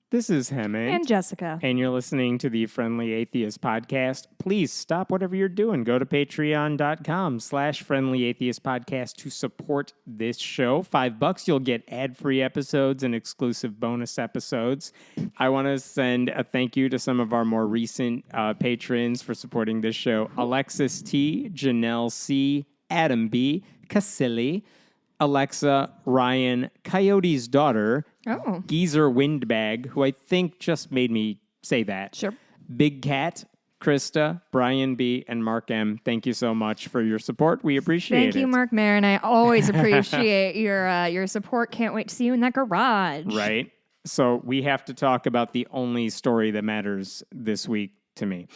This is Heme. And Jessica. And you're listening to the Friendly Atheist podcast. Please stop whatever you're doing. Go to patreon.com/Friendly Atheist podcast to support this show. $5, you'll get ad-free episodes and exclusive bonus episodes. I want to send a thank you to some of our more recent patrons for supporting this show. Alexis T, Janelle C, Adam B, Casilli, Alexa, Ryan, Coyote's daughter, Geezer Windbag, who I think just made me say that. Sure. Big Cat, Krista, Brian B, and Mark M. Thank you so much for your support. We appreciate it. Thank you, Mark Marin. I always appreciate your support. Can't wait to see you in that garage. Right. So we have to talk about the only story that matters this week to me.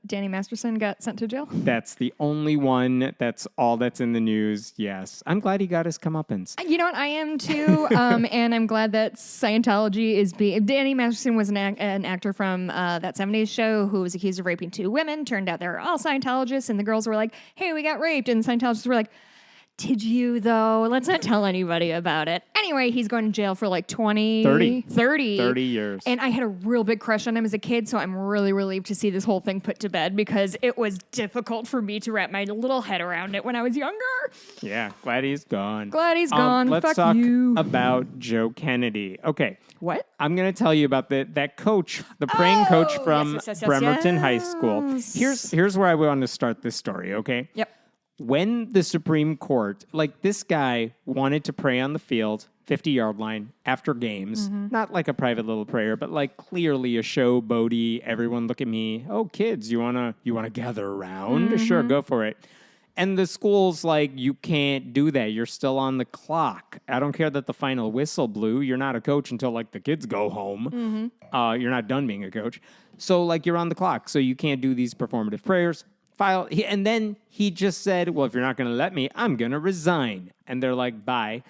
Danny Masterson got sent to jail? That's the only one. That's all that's in the news. Yes. I'm glad he got his comeuppance. You know what? I am too. And I'm glad that Scientology is being... Danny Masterson was an actor from that 70s show who was accused of raping 2 women. Turned out they were all Scientologists, and the girls were like, hey, we got raped. And the Scientologists were like, did you, though? Let's not tell anybody about it. Anyway, he's going to jail for like 30 years. And I had a real big crush on him as a kid, so I'm really relieved to see this whole thing put to bed because it was difficult for me to wrap my little head around it when I was younger. Yeah, glad he's gone. Let's Fuck talk you. about Joe Kennedy. Okay. What? I'm going to tell you about that coach, the praying coach from Bremerton High School. Here's where I want to start this story, okay? Yep. When the Supreme Court, like this guy wanted to pray on the field, 50-yard line, after games, not like a private little prayer, but like clearly a showboaty, everyone look at me, oh, kids, you wanna gather around? Sure, go for it. And the school's like, you can't do that. You're still on the clock. I don't care that the final whistle blew. You're not a coach until like the kids go home. You're not done being a coach. So like you're on the clock, so you can't do these performative prayers. And then he just said, well, if you're not going to let me, I'm going to resign. And they're like, bye.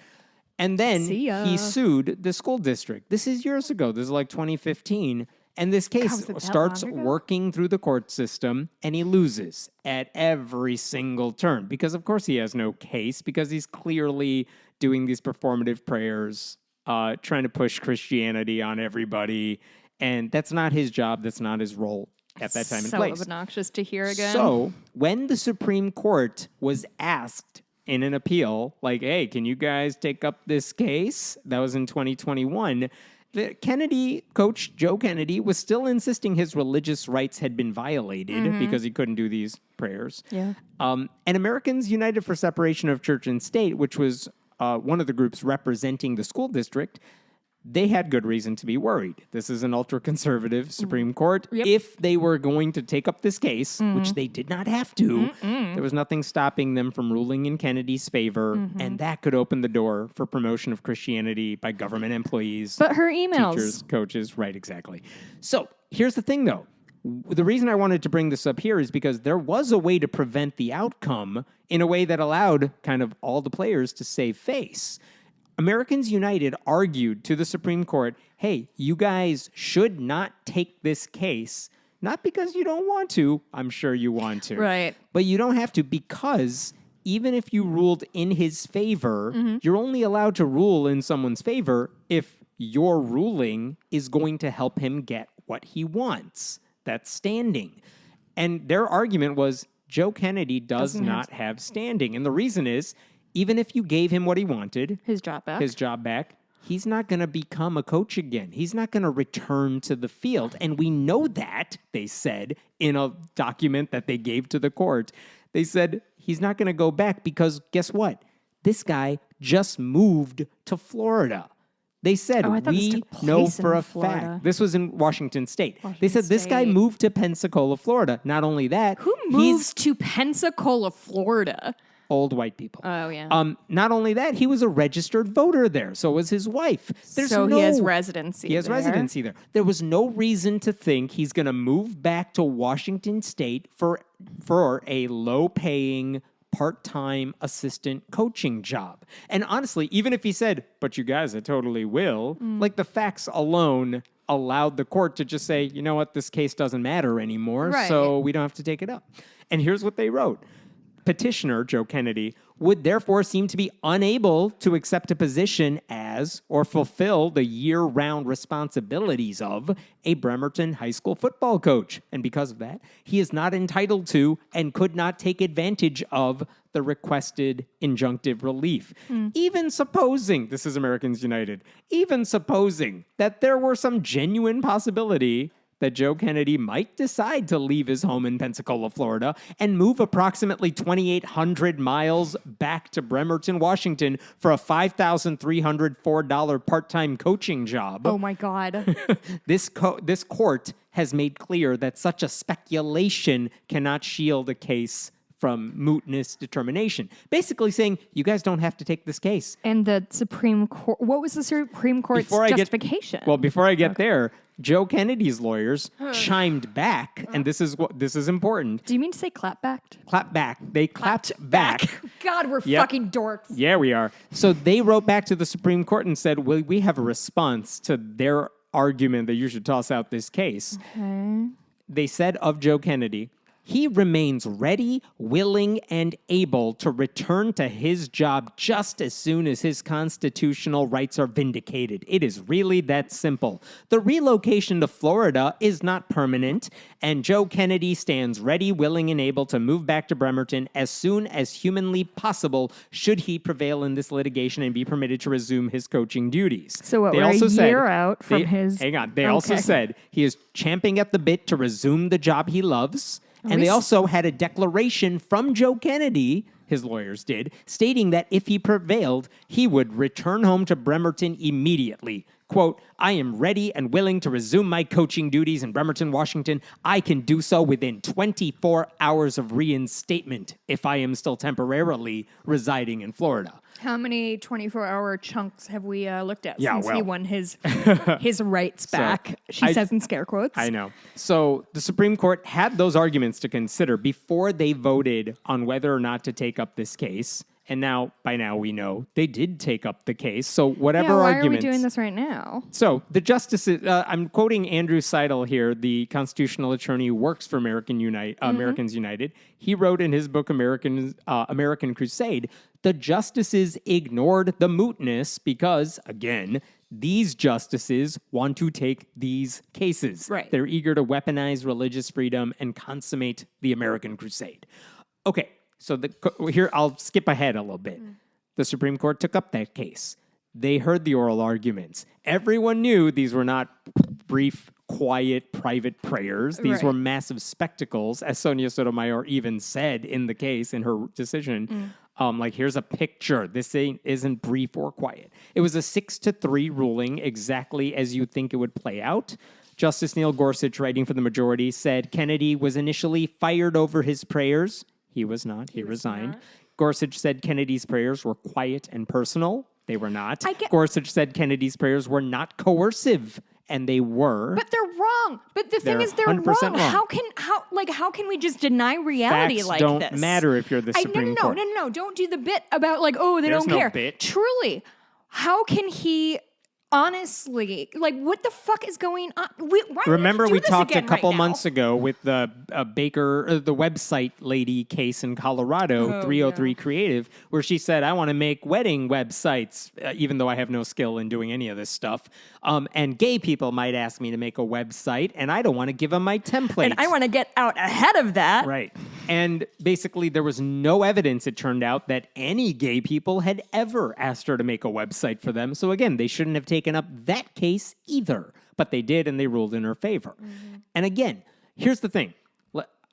And then he sued the school district. This is years ago. This is like 2015. And this case starts working through the court system, and he loses at every single turn. Because, of course, he has no case, because he's clearly doing these performative prayers, trying to push Christianity on everybody. And that's not his job. That's not his role at that time and place. So obnoxious to hear again. So when the Supreme Court was asked in an appeal, like, hey, can you guys take up this case? That was in 2021. Coach Joe Kennedy was still insisting his religious rights had been violated because he couldn't do these prayers. Yeah. And Americans United for Separation of Church and State, which was one of the groups representing the school district, they had good reason to be worried. This is an ultra-conservative Supreme Court. Yep. If they were going to take up this case, which they did not have to, there was nothing stopping them from ruling in Kennedy's favor, and that could open the door for promotion of Christianity by government employees. But her emails. Teachers, coaches, right, exactly. So here's the thing, though. The reason I wanted to bring this up here is because there was a way to prevent the outcome in a way that allowed kind of all the players to save face. Americans United argued to the Supreme Court, hey, you guys should not take this case, not because you don't want to, I'm sure you want to. Right. But you don't have to, because even if you ruled in his favor, you're only allowed to rule in someone's favor if your ruling is going to help him get what he wants. That's standing. And their argument was Joe Kennedy does not have standing. And the reason is, even if you gave him what he wanted, his job back, he's not going to become a coach again. He's not going to return to the field. And we know that, they said, in a document that they gave to the court. They said he's not going to go back because guess what? This guy just moved to Florida. They said, we know for a fact. This was in Washington State. They said this guy moved to Pensacola, Florida. Not only that. Who moves to Pensacola, Florida? Old white people. Oh, yeah. Not only that, he was a registered voter there. So was his wife. He has residency He has residency there. There was no reason to think he's going to move back to Washington State for a low-paying, part-time assistant coaching job. And honestly, even if he said, but you guys, I totally will, like the facts alone allowed the court to just say, you know what, this case doesn't matter anymore, so we don't have to take it up. And here's what they wrote. Petitioner, Joe Kennedy, would therefore seem to be unable to accept a position as or fulfill the year-round responsibilities of a Bremerton high school football coach. And because of that, he is not entitled to and could not take advantage of the requested injunctive relief. Even supposing, this is Americans United, even supposing that there were some genuine possibility that Joe Kennedy might decide to leave his home in Pensacola, Florida, and move approximately 2,800 miles back to Bremerton, Washington for a $5,304 part-time coaching job. Oh my God. This court has made clear that such a speculation cannot shield a case from mootness determination. Basically saying, you guys don't have to take this case. And the Supreme Court, what was the Supreme Court's justification? Before I get there, Joe Kennedy's lawyers chimed back, and this is important. Do you mean to say clapbacked? Clap back. They clapped back. God, we're fucking dorks. Yeah, we are. So they wrote back to the Supreme Court and said, well, we have a response to their argument that you should toss out this case. Okay. They said of Joe Kennedy, he remains ready, willing, and able to return to his job just as soon as his constitutional rights are vindicated. It is really that simple. The relocation to Florida is not permanent, and Joe Kennedy stands ready, willing, and able to move back to Bremerton as soon as humanly possible should he prevail in this litigation and be permitted to resume his coaching duties. So what, we're a year out from his... Hang on. They also said he is champing at the bit to resume the job he loves. And they also had a declaration from Joe Kennedy, his lawyers did, stating that if he prevailed, he would return home to Bremerton immediately. Quote, I am ready and willing to resume my coaching duties in Bremerton, Washington. I can do so within 24 hours of reinstatement if I am still temporarily residing in Florida. How many 24-hour chunks have we looked at Yeah, since well. he won his rights back? She says in scare quotes. I know. So the Supreme Court had those arguments to consider before they voted on whether or not to take up this case. And by now we know they did take up the case. So whatever why arguments. are we doing this right now? So the justices, I'm quoting Andrew Seidel here, the constitutional attorney who works for Americans United. He wrote in his book, American Crusade, the justices ignored the mootness because, again, these justices want to take these cases. Right. They're eager to weaponize religious freedom and consummate the American Crusade. Okay. So here, I'll skip ahead a little bit. The Supreme Court took up that case. They heard the oral arguments. Everyone knew these were not brief, quiet, private prayers. These were massive spectacles, as Sonia Sotomayor even said in the case, in her decision. Like, here's a picture. This isn't brief or quiet. It was a 6-3 ruling, exactly as you think it would play out. Justice Neil Gorsuch, writing for the majority, said Kennedy was initially fired over his prayers. He was not. He resigned. Gorsuch said Kennedy's prayers were quiet and personal. They were not. Gorsuch said Kennedy's prayers were not coercive, and they were. But they're wrong. But the thing is, they're wrong. How can we just deny reality Facts like don't this? matter if you're the Supreme Court. No. Don't do the bit about they There's don't no care. bit. Truly, how can he? Honestly, what the fuck is going on? Remember, we talked a couple right months ago with the Baker, the website lady case in Colorado, 303 Creative, where she said, I want to make wedding websites, even though I have no skill in doing any of this stuff. And gay people might ask me to make a website, and I don't want to give them my template. And I want to get out ahead of that. Right. And basically, there was no evidence, it turned out, that any gay people had ever asked her to make a website for them. So again, they shouldn't have taken up that case either. But they did, and they ruled in her favor. And again, here's the thing.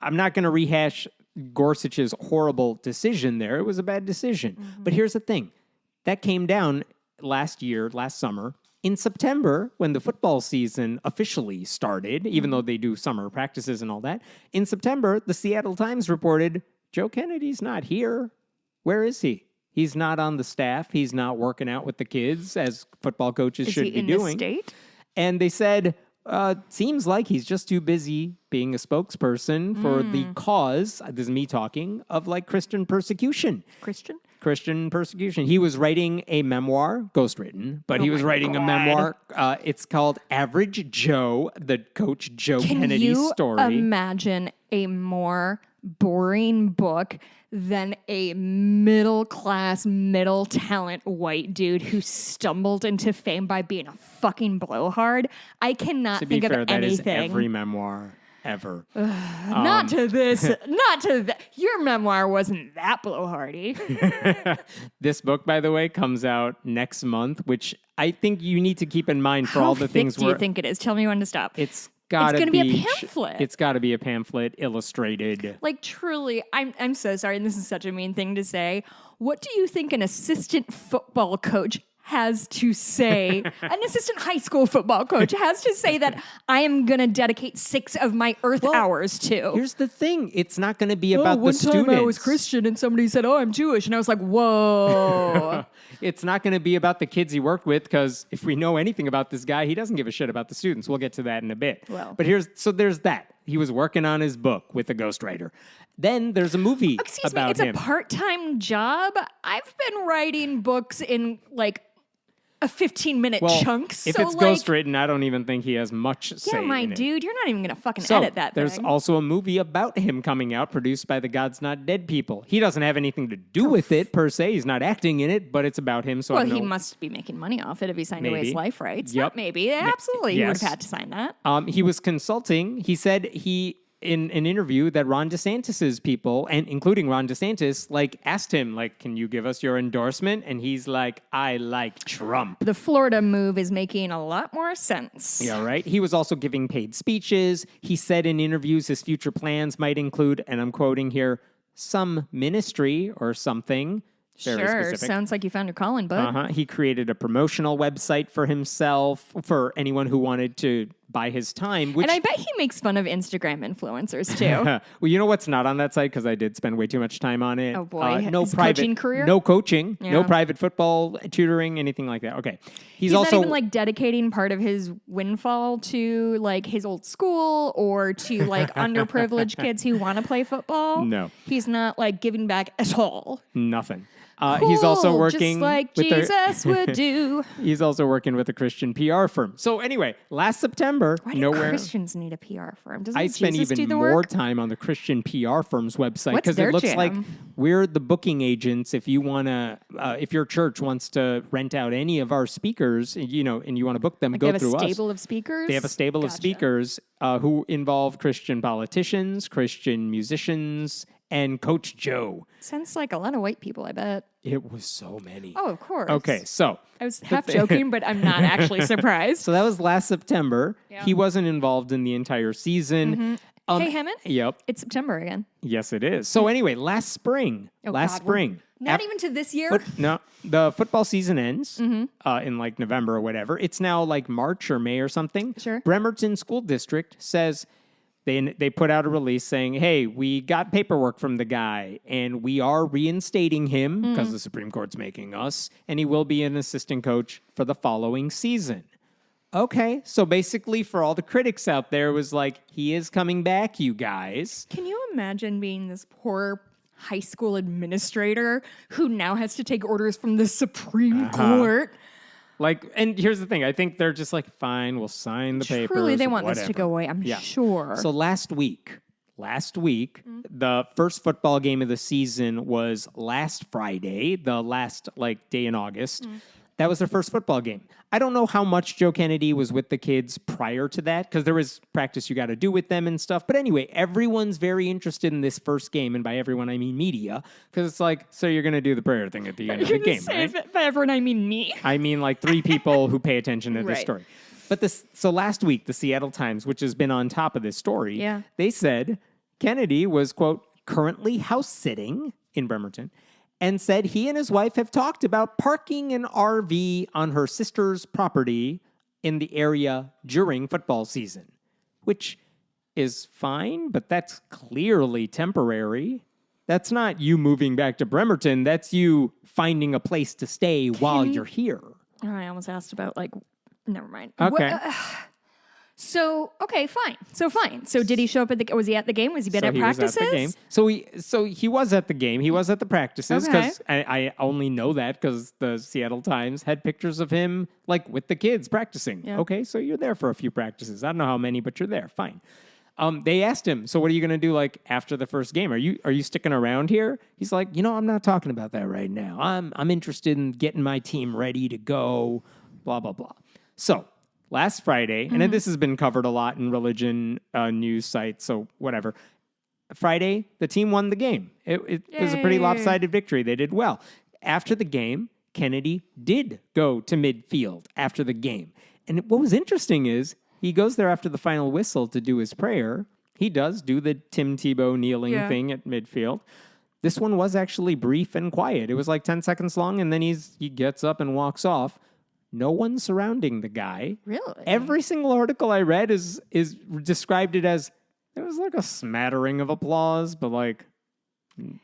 I'm not going to rehash Gorsuch's horrible decision there. It was a bad decision. But here's the thing. That came down last summer, in September, when the football season officially started, even though they do summer practices and all that. In September, the Seattle Times reported, Joe Kennedy's not here. Where is he? He's not on the staff. He's not working out with the kids, as football coaches should be doing. Is he in the state? And they said, seems like he's just too busy being a spokesperson for the cause, this is me talking, of Christian persecution. Christian persecution. He was writing a memoir, ghostwritten, but he was writing a memoir. It's called Average Joe, the Coach Joe Kennedy story. Can you imagine a more boring book than a middle-class, middle-talent white dude who stumbled into fame by being a fucking blowhard. I cannot think of that is anything. every memoir ever. Not to this. Not to that. Your memoir wasn't that blowhardy. This book, by the way, comes out next month, which I think you need to keep in mind for all the things. How thick do you think it is? Tell me when to stop. It's going to be a pamphlet. It's got to be a pamphlet, illustrated. Like, truly, I'm so sorry, and this is such a mean thing to say. What do you think an assistant football coach has to say, an assistant high school football coach has to say that I am going to dedicate 6 of my earth hours to? Here's the thing. It's not going to be about the students. One time I was Christian and somebody said, I'm Jewish. And I was like, whoa. It's not going to be about the kids he worked with, because if we know anything about this guy, he doesn't give a shit about the students. We'll get to that in a bit. Well. But there's that. He was working on his book with a ghostwriter. Then there's a movie about it's him. a part-time job. I've been writing books in like a 15-minute chunk. If it's ghostwritten, I don't even think he has much say in it. Dude, you're not even going to fucking edit that there's thing. also a movie about him coming out, produced by the God's Not Dead people. He doesn't have anything to do with it, per se. He's not acting in it, but it's about him. So he must be making money off it if he signed away his life rights. Yep. Not maybe. Absolutely. He would have had to sign that. He was consulting. He said in an interview that Ron DeSantis's people, and including Ron DeSantis, asked him, can you give us your endorsement? And he's like, I like Trump. The Florida move is making a lot more sense. Yeah, right? He was also giving paid speeches. He said in interviews his future plans might include, and I'm quoting here, some ministry or something. Very specific. Sounds like you found your calling, bud. He created a promotional website for himself, for anyone who wanted to buy his time. And I bet he makes fun of Instagram influencers, too. Well, you know what's not on that site? Because I did spend way too much time on it. Oh, boy. No his private coaching career? No coaching. Yeah. No private football tutoring, anything like that. Okay. He's also not even, dedicating part of his windfall to, his old school or to, underprivileged kids who want to play football. No. He's not, giving back at all. Nothing. Cool, he's also working just like Jesus would do. He's also working with a Christian PR firm. So anyway, last September, why do Christians need a PR firm? Doesn't I Jesus spent even do the more work? time on the Christian PR firm's website because it looks like we're the booking agents. If you wanna, if your church wants to rent out any of our speakers, and you want to book them, go through us. They have a stable of speakers. They have a stable of speakers who involve Christian politicians, Christian musicians, and Coach Joe. Sounds like a lot of white people, I bet. It was so many. Oh, of course. Okay, so I was half joking, but I'm not actually surprised. So that was last September. Yeah. He wasn't involved in the entire season. Mm-hmm. Hey, Hammond? Yep. It's September again. Yes, it is. So anyway, last spring. Not even to this year? No, the football season ends in November or whatever. It's now March or May or something. Sure. Bremerton School District says they put out a release saying, hey, we got paperwork from the guy and we are reinstating him because the Supreme Court's making us, and he will be an assistant coach for the following season. Okay, so basically for all the critics out there, it was he is coming back, you guys. Can you imagine being this poor high school administrator who now has to take orders from the Supreme Court? And here's the thing. I think they're just fine, we'll sign the papers. Truly, they want this to go away, I'm sure. So last week, the first football game of the season was last Friday, the last day in August. That was their first football game. I don't know how much Joe Kennedy was with the kids prior to that, because there was practice you got to do with them and stuff. But anyway, everyone's very interested in this first game, and by everyone I mean media, because it's so you're going to do the prayer thing at the end of the game, right? By everyone I mean me. I mean 3 people who pay attention to this story. But so last week, the Seattle Times, which has been on top of this story, they said Kennedy was, quote, currently house sitting in Bremerton, and said he and his wife have talked about parking an RV on her sister's property in the area during football season, which is fine, but that's clearly temporary. That's not you moving back to Bremerton. That's you finding a place to stay while you're here. Oh, I almost asked about, never mind. Okay. So, okay, fine. So did he show up was he at the game? Was he at practices? Was at the game. So he was at the game. He was at the practices, because I only know that because the Seattle Times had pictures of him with the kids practicing. Yeah. Okay, so you're there for a few practices. I don't know how many, but you're there. Fine. They asked him, so what are you going to do like after the first game? Are you sticking around here? He's like, I'm not talking about that right now. I'm interested in getting my team ready to go, blah, blah, blah. So last Friday, and this has been covered a lot in religion news sites, so whatever. Friday, the team won the game. It was a pretty lopsided victory. They did well. After the game, Kennedy did go to midfield after the game. And what was interesting is he goes there after the final whistle to do his prayer. He does do the Tim Tebow kneeling thing at midfield. This one was actually brief and quiet. It was like 10 seconds long, and then he gets up and walks off. No one surrounding the guy. Really? Every single article I read is described it as there was like a smattering of applause, but like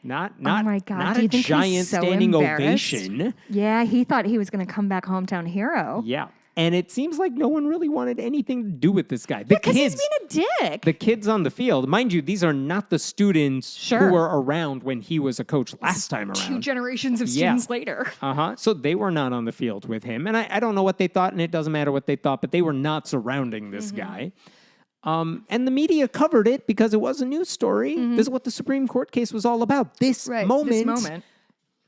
not oh my God. not Do you a think giant he's so standing embarrassed? ovation. Yeah, he thought he was going to come back hometown hero. Yeah. And it seems like no one really wanted anything to do with this guy. Because he's being a dick. The kids on the field, mind you, these are not the students who were around when he was a coach last time around. 2 generations of students later. So they were not on the field with him. And I don't know what they thought, and it doesn't matter what they thought, but they were not surrounding this guy. And the media covered it because it was a news story. This is what the Supreme Court case was all about. This moment.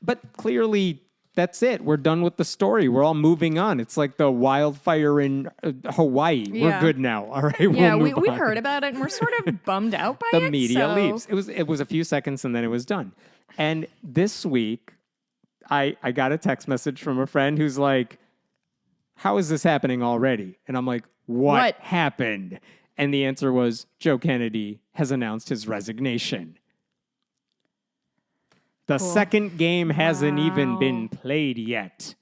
But clearly, that's it. We're done with the story. We're all moving on. It's like the wildfire in Hawaii. Yeah. We're good now. All right. Yeah, we'll we heard about it, and we're sort of bummed out by the it. media leaves. It was a few seconds, and then it was done. And this week, I got a text message from a friend who's like, "How is this happening already?" And I'm like, "What happened?" And the answer was, Joe Kennedy has announced his resignation. The second game hasn't even been played yet.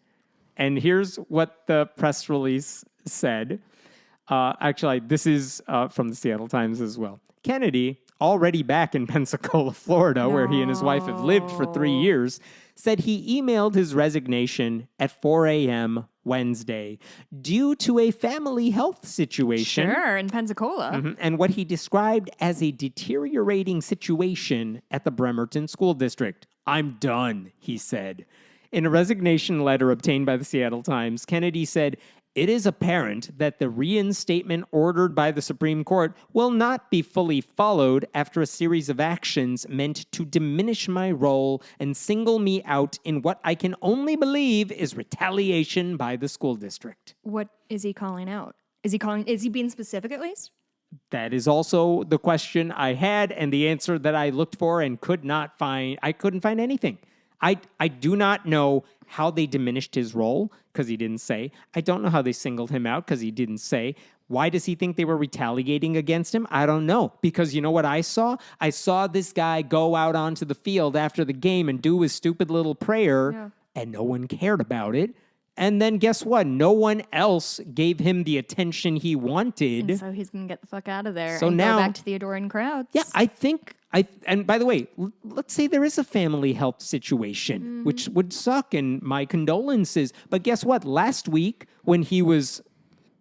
And here's what the press release said. Actually, this is from the Seattle Times as well. Kennedy, already back in Pensacola, Florida, where he and his wife have lived for 3 years, said he emailed his resignation at 4 a.m. Wednesday due to a family health situation. Sure, in Pensacola. And what he described as a deteriorating situation at the Bremerton School District. "I'm done," he said. In a resignation letter obtained by the Seattle Times, Kennedy said, "It is apparent that the reinstatement ordered by the Supreme Court will not be fully followed after a series of actions meant to diminish my role and single me out in what I can only believe is retaliation by the school district." What is he calling out? Is he being specific at least? That is also the question I had and the answer that I looked for and could not find. I couldn't find anything. I do not know how they diminished his role because he didn't say. I don't know how they singled him out because he didn't say. Why does he think they were retaliating against him? I don't know. Because you know what I saw? I saw this guy go out onto the field after the game and do his stupid little prayer, and no one cared about it. And then guess what? No one else gave him the attention he wanted. And so he's going to get the fuck out of there So and now, go back to the adoring crowds. Yeah, and by the way, let's say there is a family health situation, which would suck, and my condolences. But guess what? Last week, when he was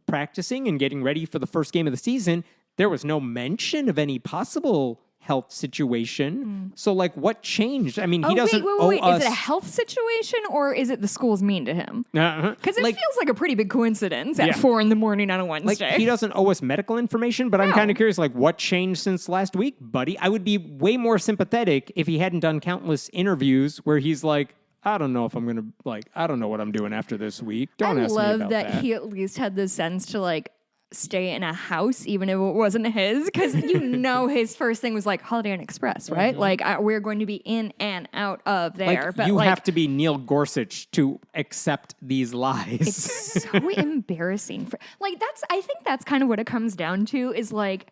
practicing and getting ready for the first game of the season, there was no mention of any possible health situation. So, like, what changed? I mean, he doesn't owe us... Is it a health situation, or is it the school's mean to him? Because it feels like a pretty big coincidence at 4 a.m. on a Wednesday. Like, he doesn't owe us medical information, but I'm kind of curious, like, what changed since last week, buddy? I would be way more sympathetic if he hadn't done countless interviews where he's like, I don't know if I'm going to, like, I don't know what I'm doing after this week. Don't ask me about that. I love that he at least had the sense to, like, stay in a house even if it wasn't his, because his first thing was like Holiday Inn Express, right? Like, we're going to be in and out of there. Like, but you have to be Neil Gorsuch to accept these lies. It's so embarrassing. I think that's kind of what it comes down to is like,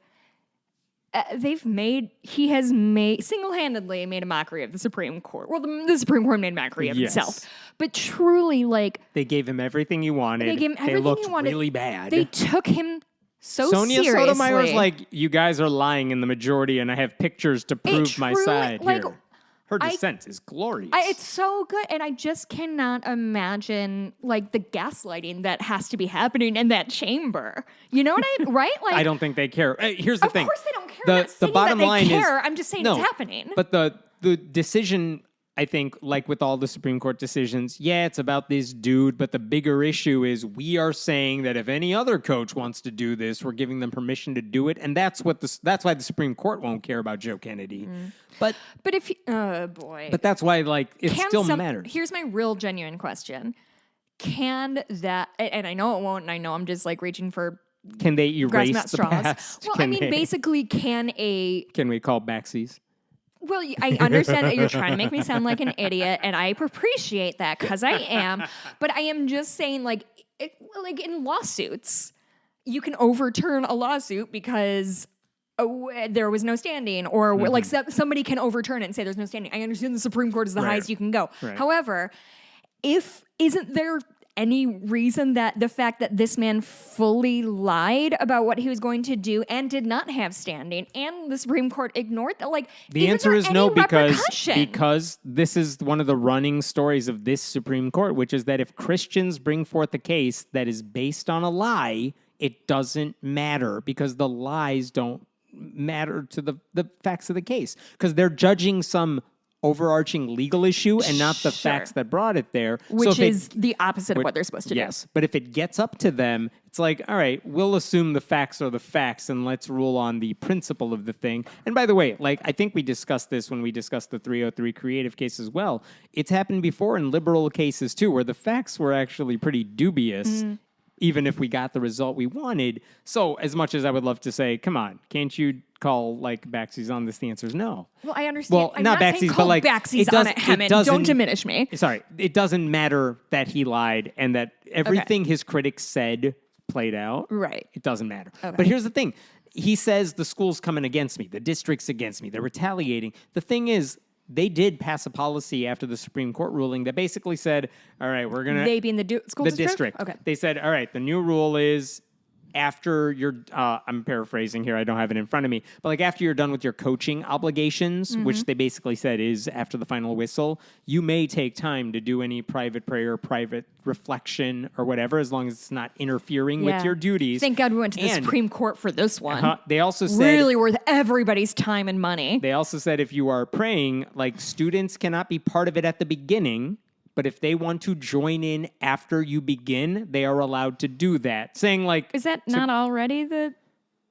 he has single-handedly made a mockery of the Supreme Court. Well, the Supreme Court made a mockery of itself. But truly, like... They gave him everything he wanted. They looked really bad. They took him Sonia seriously. Sotomayor's like, you guys are lying in the majority, and I have pictures to prove my side here. Her dissent is glorious. It's so good, and I just cannot imagine like the gaslighting that has to be happening in that chamber. You know what right? Like, I don't think they care. Here's the thing. Of course they don't care. The bottom line is I'm just saying it's happening. But the decision I think, like with all the Supreme Court decisions, yeah, it's about this dude, but the bigger issue is we are saying that if any other coach wants to do this, we're giving them permission to do it, and that's why the Supreme Court won't care about Joe Kennedy. But if oh boy, but that's why it still matters. Here's my real genuine question: can that? And I know it won't. And I know I'm just like reaching for. Can they erase the straws? past? Well, basically, can we call backsies? Well, I understand that you're trying to make me sound like an idiot, and I appreciate that because I am. But I am just saying, like in lawsuits, you can overturn a lawsuit because there was no standing, or like somebody can overturn it and say there's no standing. I understand the Supreme Court is the highest you can go. Right. However, isn't there any reason that the fact that this man fully lied about what he was going to do and did not have standing, and the Supreme Court ignored that? Like, the answer is no, because this is one of the running stories of this Supreme Court, which is that if Christians bring forth a case that is based on a lie, it doesn't matter because the lies don't matter to the facts of the case, because they're judging some overarching legal issue and not the facts that brought it there. Which is the opposite of what they're supposed to do. Yes, but if it gets up to them, it's like, all right, we'll assume the facts are the facts and let's rule on the principle of the thing. And by the way, like, I think we discussed this when we discussed the 303 creative case as well. It's happened before in liberal cases too, where the facts were actually pretty dubious, even if we got the result we wanted. So as much as I would love to say, come on, can't you call like backsies on this? The answer is no. Well, I understand. Well, I'm not backsies, but like backsies on it, Hammond. Don't diminish me. Sorry, it doesn't matter that he lied and that everything his critics said played out. Right. It doesn't matter. Okay. But here's the thing. He says the school's coming against me. The district's against me. They're retaliating. The thing is, they did pass a policy after the Supreme Court ruling that basically said, all right, we're going to... They being the school district? Okay. They said, all right, the new rule is after you're... I'm paraphrasing here. I don't have it in front of me. But like after you're done with your coaching obligations, which they basically said is after the final whistle, you may take time to do any private prayer, private reflection, or whatever, as long as it's not interfering with your duties. Thank God we went to the Supreme Court for this one. They also said... Really worth everybody's time and money. They also said if you are praying, like students cannot be part of it at the beginning, but if they want to join in after you begin, they are allowed to do that. Saying like... Is that not already the...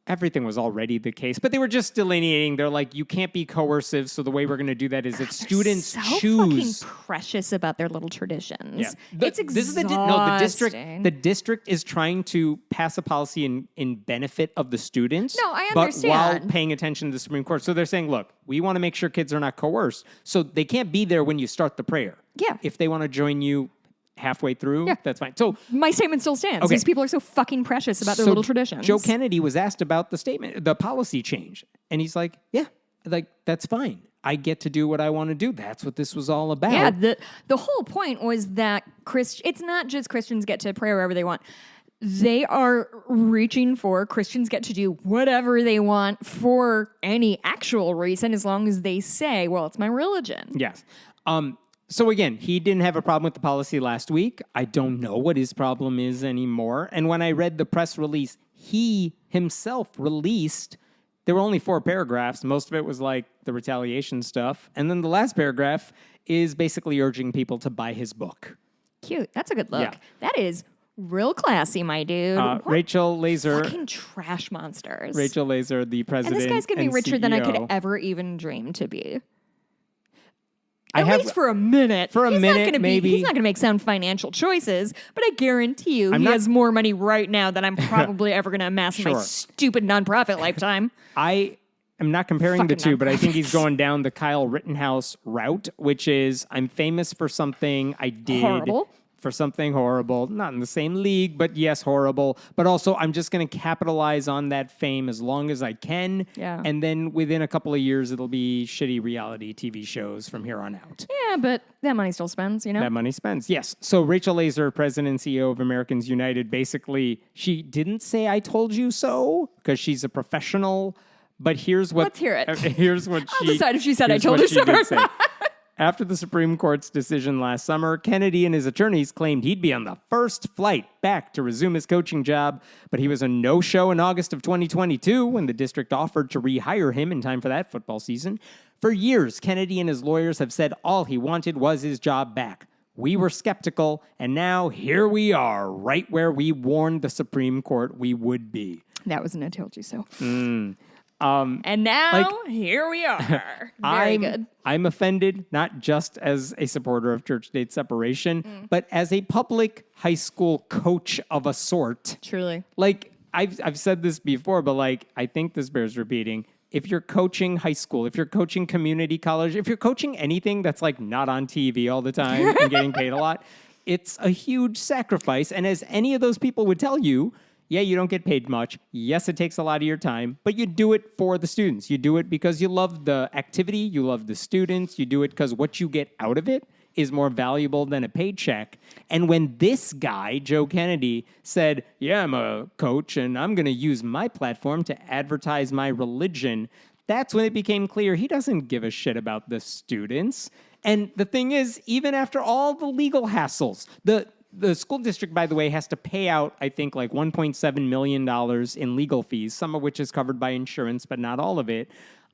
Everything was already the case, but they were just delineating. They're like, you can't be coercive, so the way we're going to do that is that students choose. So fucking precious about their little traditions. Yeah. It's exhausting. The district is trying to pass a policy in benefit of the students. No, I but understand. while paying attention to the Supreme Court. So they're saying, look, we want to make sure kids are not coerced, so they can't be there when you start the prayer. Yeah. If they want to join you halfway through, that's fine. So my statement still stands. Okay. These people are so fucking precious about their little traditions. Joe Kennedy was asked about the policy change, and he's like, yeah, like that's fine. I get to do what I want to do. That's what this was all about. Yeah, the whole point was that it's not just Christians get to pray wherever they want. They are reaching for Christians get to do whatever they want for any actual reason, as long as they say, well, it's my religion. Yes. So again, he didn't have a problem with the policy last week. I don't know what his problem is anymore. And when I read the press release he himself released, there were only 4 paragraphs. Most of it was like the retaliation stuff. And then the last paragraph is basically urging people to buy his book. Cute. That's a good look. Yeah. That is real classy, my dude. Rachel Laser. Fucking trash monsters. Rachel Laser, the president. And this guy's going to be richer CEO. than I could ever even dream to be. At least for a minute. For a minute, maybe. He's not going to make sound financial choices, but I guarantee you he has more money right now than I'm probably ever going to amass in my stupid nonprofit lifetime. I am not comparing the two, but I think he's going down the Kyle Rittenhouse route, which is I'm famous for something I did. Horrible. For something horrible, not in the same league, but yes, horrible. But also, I'm just going to capitalize on that fame as long as I can. Yeah. And then within a couple of years, it'll be shitty reality TV shows from here on out. Yeah, but that money still spends, you know? That money spends, yes. So Rachel Laser, president and CEO of Americans United, basically, she didn't say I told you so, because she's a professional. But here's what... Let's hear it. Here's what I'll decide if she said I told you so. After the Supreme Court's decision last summer, Kennedy and his attorneys claimed he'd be on the first flight back to resume his coaching job, but he was a no-show in August of 2022 when the district offered to rehire him in time for that football season. For years, Kennedy and his lawyers have said all he wanted was his job back. We were skeptical, and now here we are, right where we warned the Supreme Court we would be. That was an I told you so. And now, here we are. Very good. I'm offended, not just as a supporter of church-state separation, but as a public high school coach of a sort. Truly. Like, I've said this before, but like, I think this bears repeating. If you're coaching high school, if you're coaching community college, if you're coaching anything that's like not on TV all the time and getting paid a lot, it's a huge sacrifice. And as any of those people would tell you, yeah, you don't get paid much. Yes, it takes a lot of your time, but you do it for the students. You do it because you love the activity, you love the students, you do it because what you get out of it is more valuable than a paycheck. And when this guy, Joe Kennedy, said, yeah, I'm a coach and I'm going to use my platform to advertise my religion, that's when it became clear he doesn't give a shit about the students. And the thing is, even after all the legal hassles, the school district, by the way, has to pay out, I think, like $1.7 million in legal fees, some of which is covered by insurance, but not all of it.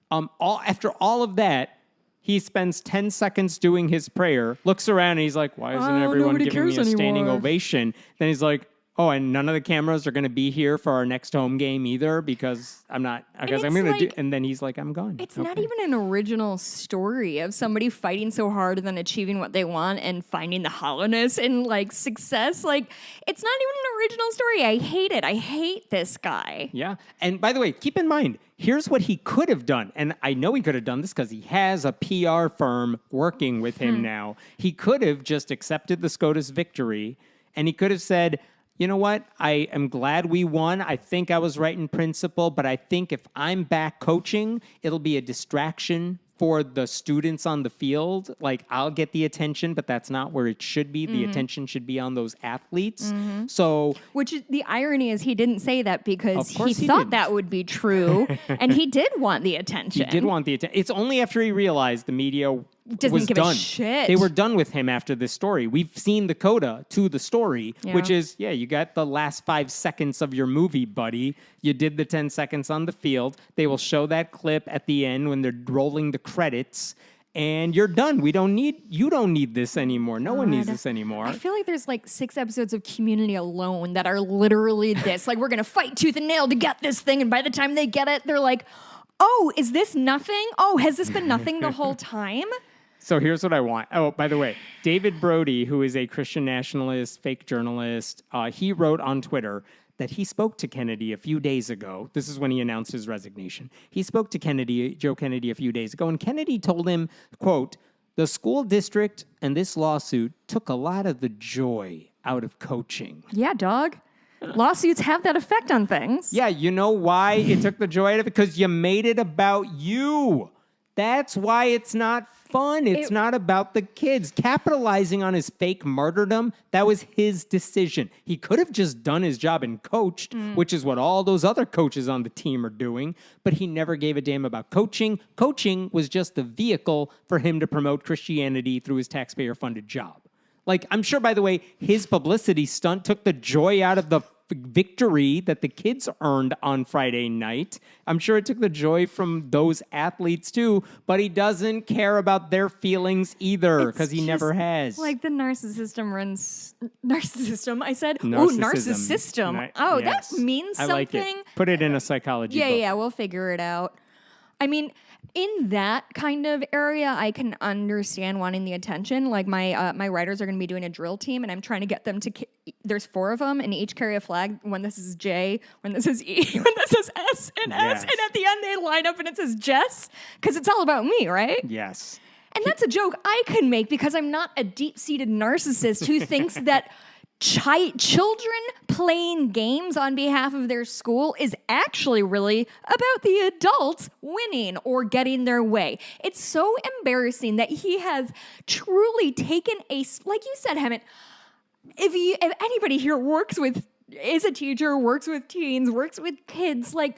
After all of that, he spends 10 seconds doing his prayer, looks around, and he's like, why isn't everyone giving me a standing ovation? Then he's like, oh, and none of the cameras are going to be here for our next home game either because I'm not, because I'm going to do, and then he's like, I'm gone. It's not even an original story of somebody fighting so hard and then achieving what they want and finding the hollowness and like success. Like, it's not even an original story. I hate it. I hate this guy. Yeah. And by the way, keep in mind, here's what he could have done. And I know he could have done this because he has a PR firm working with him now. He could have just accepted the SCOTUS victory and he could have said, you know what? I am glad we won. I think I was right in principle, but I think if I'm back coaching, it'll be a distraction for the students on the field. Like, I'll get the attention, but that's not where it should be. The attention should be on those athletes. So, which is, the irony is he didn't say that because he he thought didn't. that would be true, and he did want the attention. he did want the attention. It's only after he realized the media Doesn't was give a done. shit. They were done with him after this story. We've seen the coda to the story, which is, yeah, you got the last 5 seconds of your movie, buddy. You did the 10 seconds on the field. They will show that clip at the end when they're rolling the credits. And you're done. You don't need this anymore. No one needs this anymore. I feel like there's like 6 episodes of Community alone that are literally this. Like, we're going to fight tooth and nail to get this thing. And by the time they get it, they're like, oh, is this nothing? Oh, has this been nothing the whole time? So here's what I want. Oh, by the way, David Brody, who is a Christian nationalist, fake journalist, he wrote on Twitter that he spoke to Kennedy a few days ago. This is when he announced his resignation. He spoke to Joe Kennedy, a few days ago, and Kennedy told him, quote, the school district and this lawsuit took a lot of the joy out of coaching. Yeah, dog. Lawsuits have that effect on things. Yeah, you know why it took the joy out of it? Because you made it about you. That's why it's not fun. It's not about the kids. Capitalizing on his fake martyrdom, that was his decision. He could have just done his job and coached, which is what all those other coaches on the team are doing, but he never gave a damn about coaching. Coaching was just the vehicle for him to promote Christianity through his taxpayer-funded job. Like, I'm sure, by the way, his publicity stunt took the joy out of the victory that the kids earned on Friday night. I'm sure it took the joy from those athletes too, but he doesn't care about their feelings either because he never has. Like the narcissism runs... Narcissism? I said, Narcissism. narcissism. Yes. That means I something. like it. Put it in a psychology book. Yeah, we'll figure it out. I mean, in that kind of area, I can understand wanting the attention. Like my writers are going to be doing a drill team, and I'm trying to get them to. There's 4 of them, and each carry a flag. When this is J, when this is E, when this is S and S, and at the end they line up and it says Jess, because it's all about me, right? Yes. And that's a joke I can make because I'm not a deep-seated narcissist who thinks that children playing games on behalf of their school is actually really about the adults winning or getting their way. It's so embarrassing that he has truly taken like you said, Hemant, if anybody here is a teacher, works with teens, works with kids, like,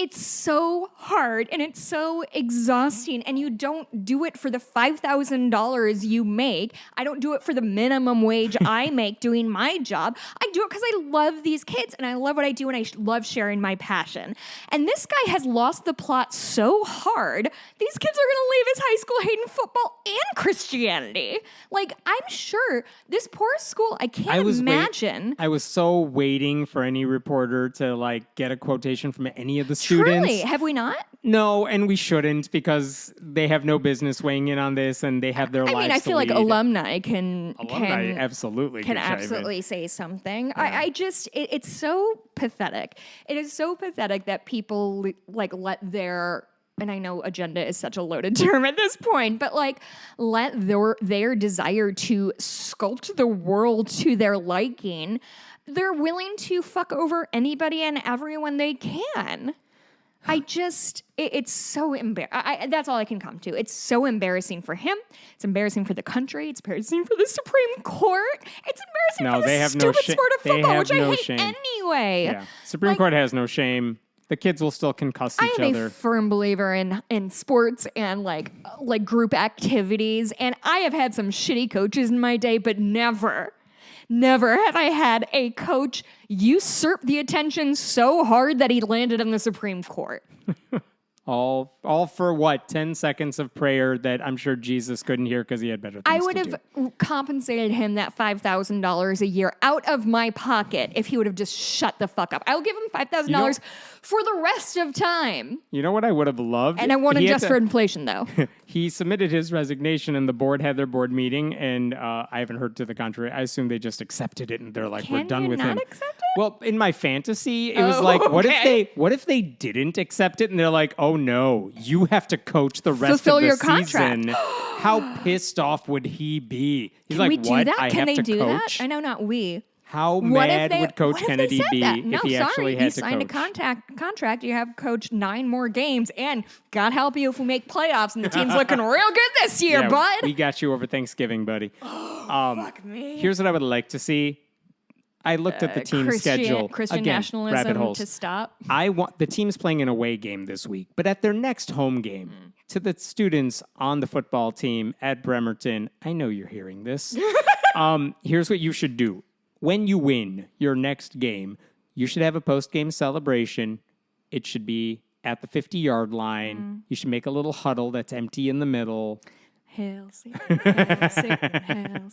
it's so hard and it's so exhausting, and you don't do it for the $5,000 you make. I don't do it for the minimum wage I make doing my job. I do it because I love these kids and I love what I do and I love sharing my passion. And this guy has lost the plot so hard. These kids are going to leave his high school hating football and Christianity. Like, I'm sure this poor school, I can't imagine. I was so waiting for any reporter to like get a quotation from any of the students. Truly, have we not? No, and we shouldn't, because they have no business weighing in on this and they have their lives. I mean, I feel like alumni can absolutely say something. Yeah. It's so pathetic. It is so pathetic that people like let their, and I know agenda is such a loaded term at this point, but like let their desire to sculpt the world to their liking. They're willing to fuck over anybody and everyone they can. It's so embarrassing. That's all I can come to. It's so embarrassing for him. It's embarrassing for the country. It's embarrassing for the Supreme Court. It's embarrassing for the stupid sport of football, which I hate anyway. Yeah. Supreme Court has no shame. The kids will still concuss each other. I am a firm believer in sports and like group activities, and I have had some shitty coaches in my day, but never have I had a coach usurp the attention so hard that he landed in the Supreme Court. All for what? 10 seconds of prayer that I'm sure Jesus couldn't hear because he had better things to do. I would have compensated him that $5,000 a year out of my pocket if he would have just shut the fuck up. I'll give him $5,000 for the rest of time. You know what I would have loved? And I won't adjust for inflation, though. He submitted his resignation and the board had their board meeting, and I haven't heard to the contrary. I assume they just accepted it and they're like, we're done with him. Can you not accept it? Well, in my fantasy, it was like, what if they didn't accept it and they're like, oh no, you have to coach the rest of the season. How pissed off would he be? He's like, what? I Can have they to do coach? that? I know, not we. How mad would Coach Kennedy be if he actually had to coach? You signed a contract. You have coached 9 more games, and God help you if we make playoffs and the team's looking real good this year, bud. We got you over Thanksgiving, buddy. Fuck me. Here's what I would like to see. I looked at the team schedule. Christian nationalism to stop. I want the team's playing an away game this week, but at their next home game, to the students on the football team at Bremerton, I know you're hearing this. Here's what you should do. When you win your next game, you should have a post-game celebration. It should be at the 50-yard line. You should make a little huddle that's empty in the middle. Hail Satan, hail Satan, hail.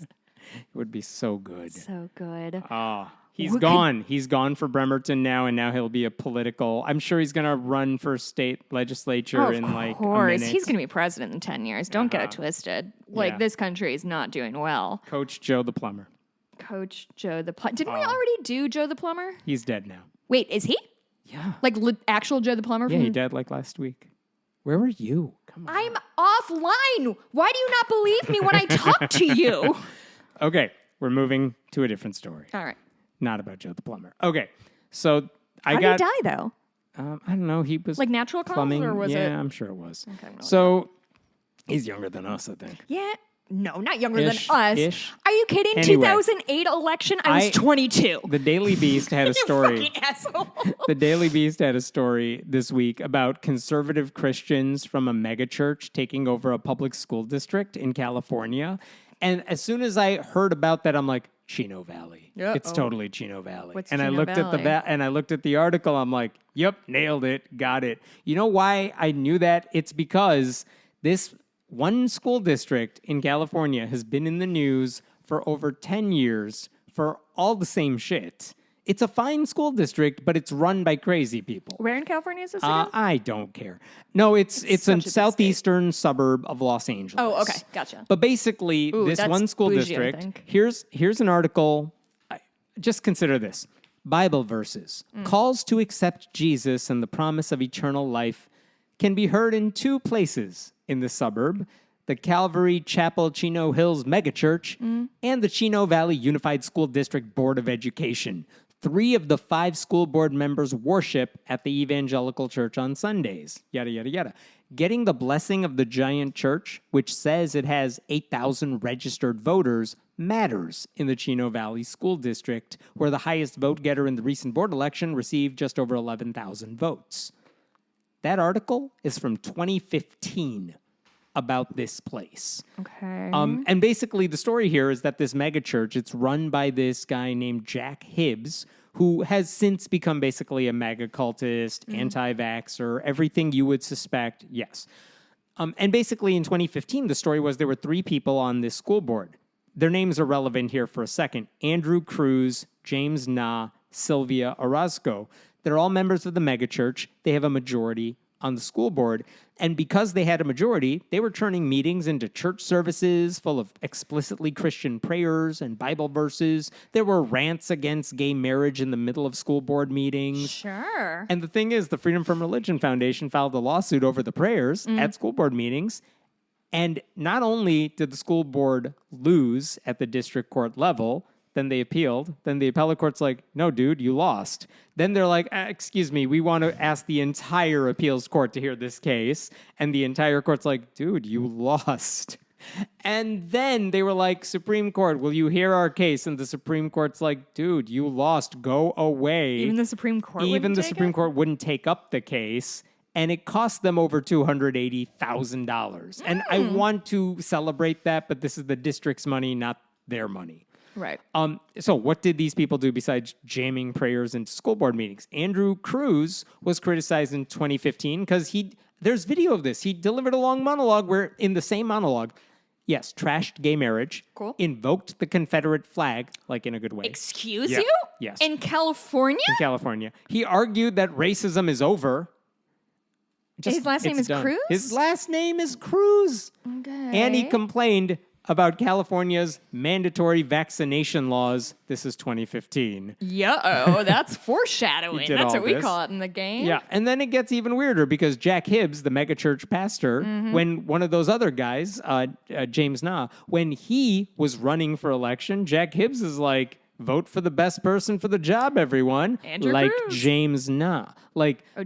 It would be so good. So good. He's gone. He's gone for Bremerton now, and now he'll be a political. I'm sure he's going to run for state legislature in like a minute. He's going to be president in 10 years. Don't get it twisted. This country is not doing well. Coach Joe the Plumber. Coach Joe the Plumber. Didn't we already do Joe the Plumber? He's dead now. Wait, is he? Yeah. Like actual Joe the Plumber? Yeah, he died like last week. Where were you? Come on. I'm offline. Why do you not believe me when I talk to you? Okay, we're moving to a different story. All right. Not about Joe the Plumber. Okay, so How did he die, though? I don't know. He was like natural causes, plumbing, or was it? Yeah, I'm sure it was. Okay, so he's younger than us, I think. Yeah. No, not younger than us. Ish. Are you kidding? Anyway, 2008 election, I was 22. The Daily Beast had a story. You fucking asshole. The Daily Beast had a story this week about conservative Christians from a megachurch taking over a public school district in California. And as soon as I heard about that, I'm like, Chino Valley. Yeah. It's totally Chino Valley. What's and Chino I looked Valley? at I looked at the article. I'm like, yep, nailed it, got it. You know why I knew that? It's because this one school district in California has been in the news for over 10 years for all the same shit. It's a fine school district, but it's run by crazy people. Where in California is this again? I don't care. No, it's a southeastern suburb of Los Angeles. Oh, okay. Gotcha. But basically, this one school bougie, I district, think. here's an article. Just consider this. Bible verses. Calls to accept Jesus and the promise of eternal life can be heard in 2 places in the suburb: the Calvary Chapel Chino Hills Megachurch and the Chino Valley Unified School District Board of Education. 3 of the 5 school board members worship at the evangelical church on Sundays. Yada, yada, yada. Getting the blessing of the giant church, which says it has 8,000 registered voters, matters in the Chino Valley School District, where the highest vote getter in the recent board election received just over 11,000 votes. That article is from 2015 about this place. Okay. And basically the story here is that this megachurch, it's run by this guy named Jack Hibbs, who has since become basically a mega cultist, anti-vaxxer, everything you would suspect, yes. And basically in 2015, the story was there were 3 people on this school board. Their names are relevant here for a second. Andrew Cruz, James Na, Sylvia Orozco. They're all members of the megachurch. They have a majority on the school board. And because they had a majority, they were turning meetings into church services full of explicitly Christian prayers and Bible verses. There were rants against gay marriage in the middle of school board meetings. Sure. And the thing is, the Freedom from Religion Foundation filed a lawsuit over the prayers at school board meetings. And not only did the school board lose at the district court level, then they appealed. Then the appellate court's like, no, dude, you lost. Then they're like, excuse me, we want to ask the entire appeals court to hear this case. And the entire court's like, dude, you lost. And then they were like, Supreme Court, will you hear our case? And the Supreme Court's like, dude, you lost. Go away. Even the Supreme Court Court wouldn't take up the case. And it cost them over $280,000. And I want to celebrate that, but this is the district's money, not their money. Right. So what did these people do besides jamming prayers into school board meetings? Andrew Cruz was criticized in 2015 because there's video of this. He delivered a long monologue where in the same monologue, yes, trashed gay marriage, invoked the Confederate flag, like in a good way. Excuse you? Yes. In California? In California. He argued that racism is over. His last name is Cruz? His last name is Cruz. Okay. And he complained about California's mandatory vaccination laws. This is 2015. Yeah, that's foreshadowing. That's what we call it in the game. Yeah, and then it gets even weirder because Jack Hibbs, the megachurch pastor, when one of those other guys, James Na, when he was running for election, Jack Hibbs is like, vote for the best person for the job, everyone. Andrew like Cruz. James Na.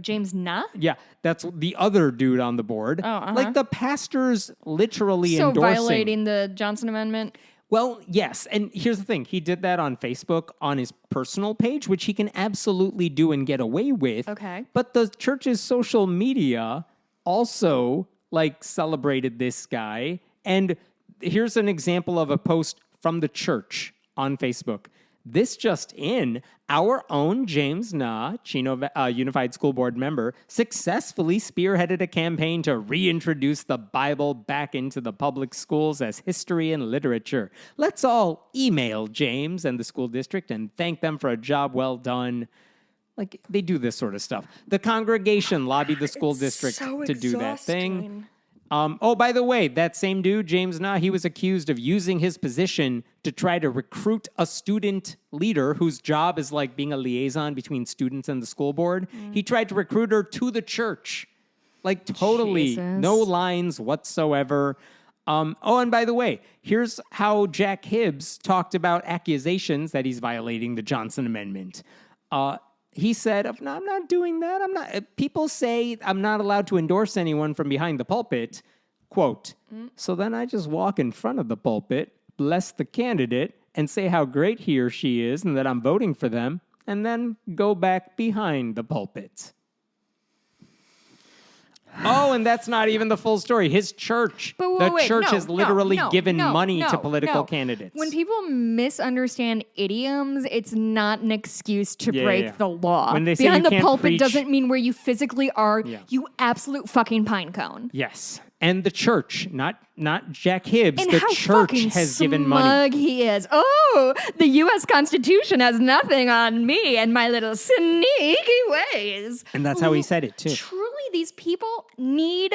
James Na? Yeah, that's the other dude on the board. Like the pastor's literally so endorsing. Violating the Johnson Amendment? Well, yes. And here's the thing. He did that on Facebook on his personal page, which he can absolutely do and get away with. Okay. But the church's social media also celebrated this guy. And here's an example of a post from the church on Facebook. This just in, our own James Na, Chino Unified School Board member, successfully spearheaded a campaign to reintroduce the Bible back into the public schools as history and literature. Let's all email James and the school district and thank them for a job well done. They do this sort of stuff. The congregation lobbied the school district to do that thing. By the way, that same dude, James Na, he was accused of using his position to try to recruit a student leader whose job is being a liaison between students and the school board. He tried to recruit her to the church. Totally. Jesus. No lines whatsoever. And by the way, here's how Jack Hibbs talked about accusations that he's violating the Johnson Amendment. He said, no, I'm not doing that. People say I'm not allowed to endorse anyone from behind the pulpit. Quote, so then I just walk in front of the pulpit, bless the candidate, and say how great he or she is and that I'm voting for them, and then go back behind the pulpit. And that's not even the full story. His church, has literally given money to political candidates. When people misunderstand idioms, it's not an excuse to break the law. When they say behind you the can't pulpit preach, doesn't mean where you physically are, you absolute fucking pine cone. Yes. And the church, not Jack Hibbs, And the how church fucking has given money. smug he is. Oh, the U.S. Constitution has nothing on me and my little sneaky ways. And that's how he said it, too. Truly, these people need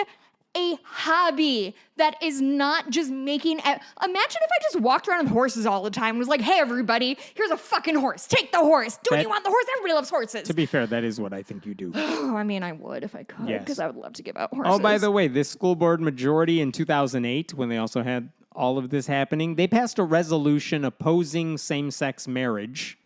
a hobby that is not just making... Imagine if I just walked around with horses all the time and was like, hey, everybody, here's a fucking horse. Take the horse. Do you want the horse? Everybody loves horses. To be fair, that is what I think you do. I mean, I would if I could, because I would love to give out horses. Oh, by the way, this school board majority in 2008, when they also had all of this happening, they passed a resolution opposing same-sex marriage.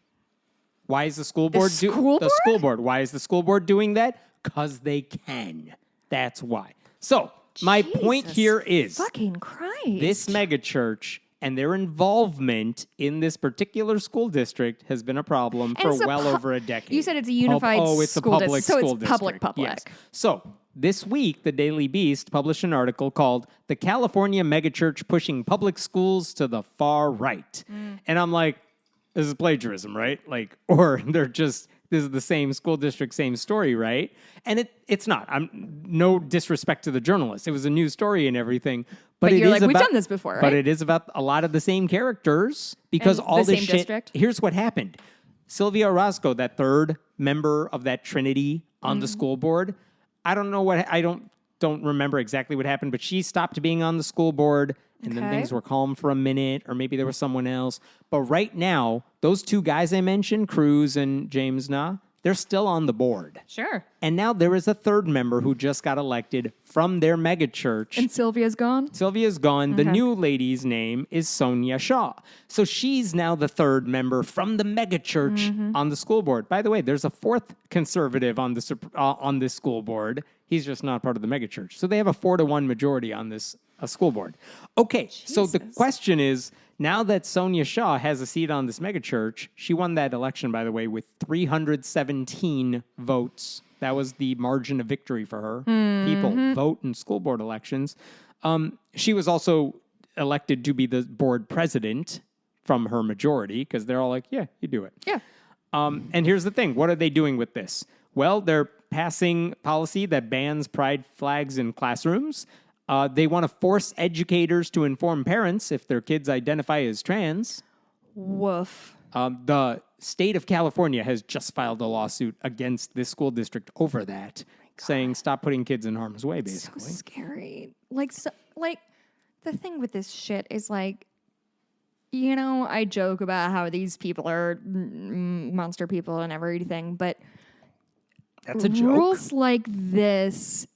Why is the school board The school board? Why is the school board doing that? Because they can. That's why. So, my point here is fucking Christ. This megachurch and their involvement in this particular school district has been a problem for well over a decade. You said it's a unified it's school a public district, so school it's public. district. Yes. So, this week, the Daily Beast published an article called "The California Megachurch Pushing Public Schools to the Far Right," and I'm like, "This is plagiarism, right? Like, or they're just." This is the same school district, same story, right? And it's not. I'm no disrespect to the journalist. It was a news story and everything. But you're like, we've done this before, right? But it is about a lot of the same characters because And all the this same shit. district? Here's what happened. Sylvia Orozco, that third member of that trinity on the school board, I don't know what, I don't remember exactly what happened, but she stopped being on the school board. And then things were calm for a minute, or maybe there was someone else. But right now, those two guys I mentioned, Cruz and James Na, they're still on the board. Sure. And now there is a third member who just got elected from their megachurch. And Sylvia's gone? Sylvia's gone. The new lady's name is Sonia Shaw. So she's now the third member from the megachurch on the school board. By the way, there's a fourth conservative on this school board. He's just not part of the megachurch. So they have a 4-1 majority on this school board. Okay, so the question is, now that Sonia Shaw has a seat on this megachurch, she won that election, by the way, with 317 votes. That was the margin of victory for her. People vote in school board elections. She was also elected to be the board president from her majority, because they're all like, yeah, you do it. Yeah. And here's the thing. What are they doing with this? Well, they're passing policy that bans pride flags in classrooms. They want to force educators to inform parents if their kids identify as trans. Woof. The state of California has just filed a lawsuit against this school district over that, saying stop putting kids in harm's way, basically. So scary. Like, the thing with this shit is like, you know, I joke about how these people are monster people and everything, but That's a joke. rules like this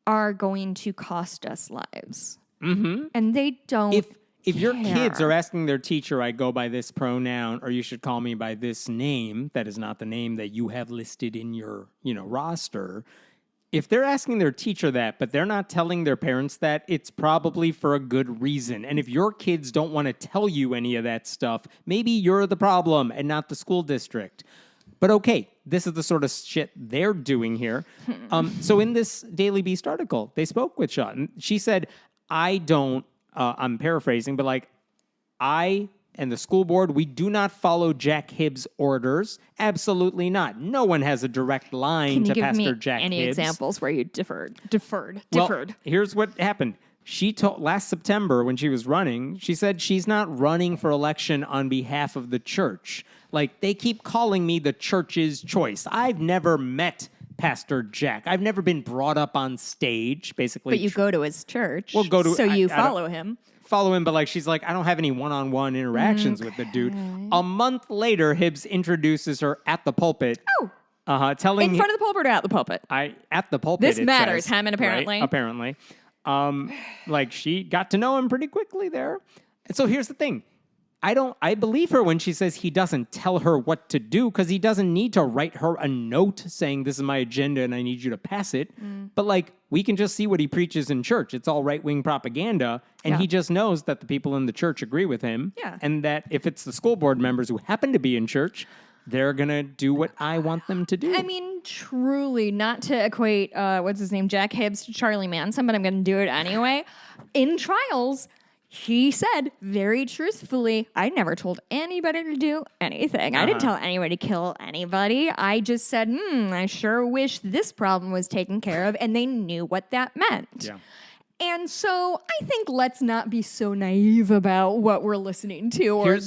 are going to cost us lives. Mm-hmm. And they don't If your kids care. are asking their teacher, I go by this pronoun, or you should call me by this name, that is not the name that you have listed in your, roster. If they're asking their teacher that, but they're not telling their parents that, it's probably for a good reason. And if your kids don't want to tell you any of that stuff, maybe you're the problem and not the school district. But okay, this is the sort of shit they're doing here. So in this Daily Beast article, they spoke with Shaw. And she said, I'm paraphrasing, but like, I and the school board, we do not follow Jack Hibbs' orders. Absolutely not. No one has a direct line Can you to give Pastor me Jack any Hibbs. examples where you deferred? Well, here's what happened. She told last September when she was running, she said she's not running for election on behalf of the church. Like, they keep calling me the church's choice. I've never met Pastor Jack. I've never been brought up on stage, basically. But you go to his church. Well, go to- so I you don't- follow him. follow him, but like she's like, I don't have any one-on-one interactions with the dude. A month later, Hibbs introduces her at the pulpit. Oh. Telling In front of the pulpit or at the pulpit? At the pulpit. This it matters, says, Hammond, apparently. Right? Apparently. Like she got to know him pretty quickly there. And so here's the thing. I believe her when she says he doesn't tell her what to do, because he doesn't need to write her a note saying this is my agenda and I need you to pass it. But like, we can just see what he preaches in church. It's all right-wing propaganda. And he just knows that the people in the church agree with him. Yeah. And that if it's the school board members who happen to be in church, they're going to do what I want them to do. I mean, truly, not to equate, what's his name, Jack Hibbs to Charlie Manson, but I'm going to do it anyway. In trials, he said very truthfully, I never told anybody to do anything. I didn't tell anybody to kill anybody. I just said, I sure wish this problem was taken care of, and they knew what that meant. Yeah. And so I think let's not be so naive about what we're listening to or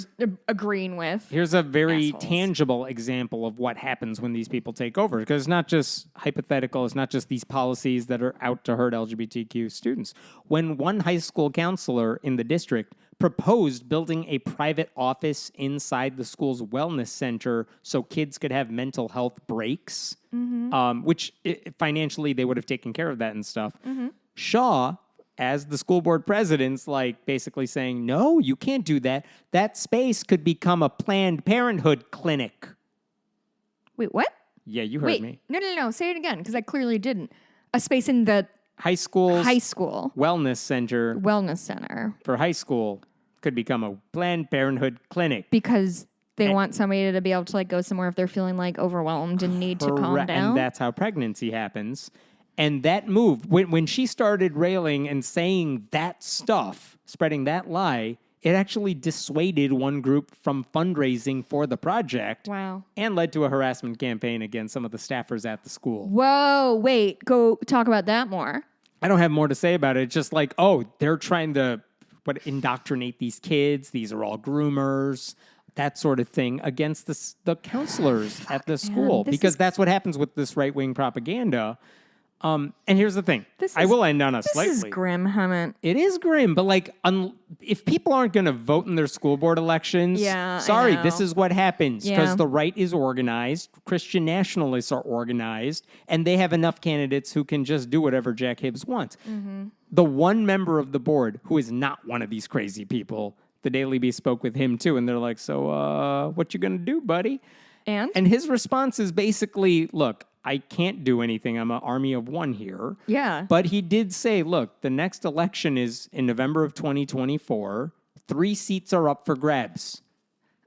agreeing with. Here's a very Assholes. tangible example of what happens when these people take over. Because it's not just hypothetical. It's not just these policies that are out to hurt LGBTQ students. When one high school counselor in the district proposed building a private office inside the school's wellness center so kids could have mental health breaks, which financially they would have taken care of that and stuff. Shaw, as the school board president's like basically saying, no, you can't do that. That space could become a Planned Parenthood clinic. Wait, what? Yeah, you heard me. No. Say it again, because I clearly didn't. A space in the High school wellness center wellness center. for high school could become a Planned Parenthood clinic. Because they want somebody to be able to like go somewhere if they're feeling like overwhelmed and need to calm down. And that's how pregnancy happens. And that move, when she started railing and saying that stuff, spreading that lie, it actually dissuaded one group from fundraising for the project. Wow. And led to a harassment campaign against some of the staffers at the school. Whoa, wait, go talk about that more. I don't have more to say about it. It's just like, oh, they're trying to indoctrinate these kids. These are all groomers, that sort of thing, against the counselors at the school. Because that's what happens with this right-wing propaganda. And here's the thing. I will end on a slightly... This is grim, Hammett. It is grim, but like, if people aren't going to vote in their school board elections, sorry, this is what happens. Because the right is organized, Christian nationalists are organized, and they have enough candidates who can just do whatever Jack Hibbs wants. Mm-hmm. The one member of the board who is not one of these crazy people, the Daily Beast spoke with him too, and they're like, so what you going to do, buddy? And his response is basically, look, I can't do anything. I'm an army of one here. Yeah. But he did say, look, the next election is in November of 2024. 3 seats are up for grabs.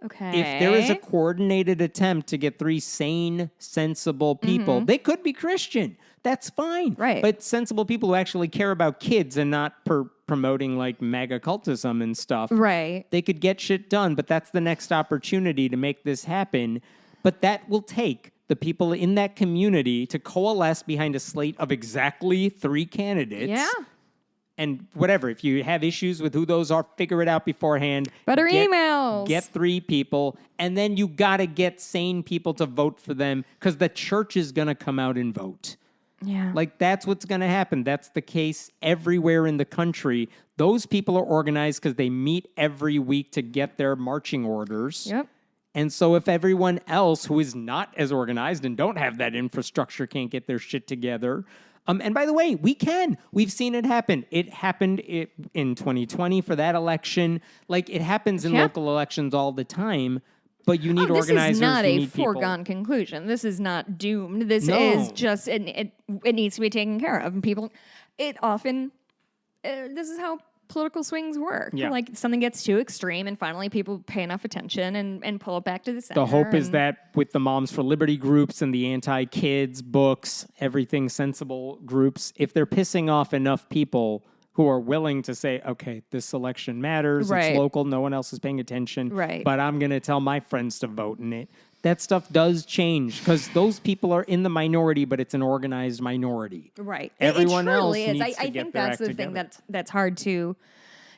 Okay. If there is a coordinated attempt to get 3 sane, sensible people, they could be Christian. That's fine. Right. But sensible people who actually care about kids and not promoting like MAGA cultism and stuff. Right. They could get shit done, but that's the next opportunity to make this happen. But that will take the people in that community to coalesce behind a slate of exactly 3 candidates. Yeah. And whatever, if you have issues with who those are, figure it out beforehand. Better emails. Get 3 people, and then you got to get sane people to vote for them because the church is going to come out and vote. Yeah. Like, that's what's going to happen. That's the case everywhere in the country. Those people are organized because they meet every week to get their marching orders. Yep. And so if everyone else who is not as organized and don't have that infrastructure can't get their shit together, and by the way, we can. We've seen it happen. It happened in 2020 for that election. Like, it happens in local elections all the time, but you need organizers. This is not a people. foregone conclusion. This is not doomed. This is just, it needs to be taken care of. And people, it often, this is how political swings work. Yeah. Like, something gets too extreme and finally people pay enough attention and pull it back to the center. The hope is that with the Moms for Liberty groups and the anti-kids books, everything sensible groups, if they're pissing off enough people who are willing to say, okay, this election matters, it's local, no one else is paying attention, but I'm going to tell my friends to vote in it. That stuff does change because those people are in the minority, but it's an organized minority. Right. Everyone it else truly is. needs to I get think their that's act the thing together. that's hard to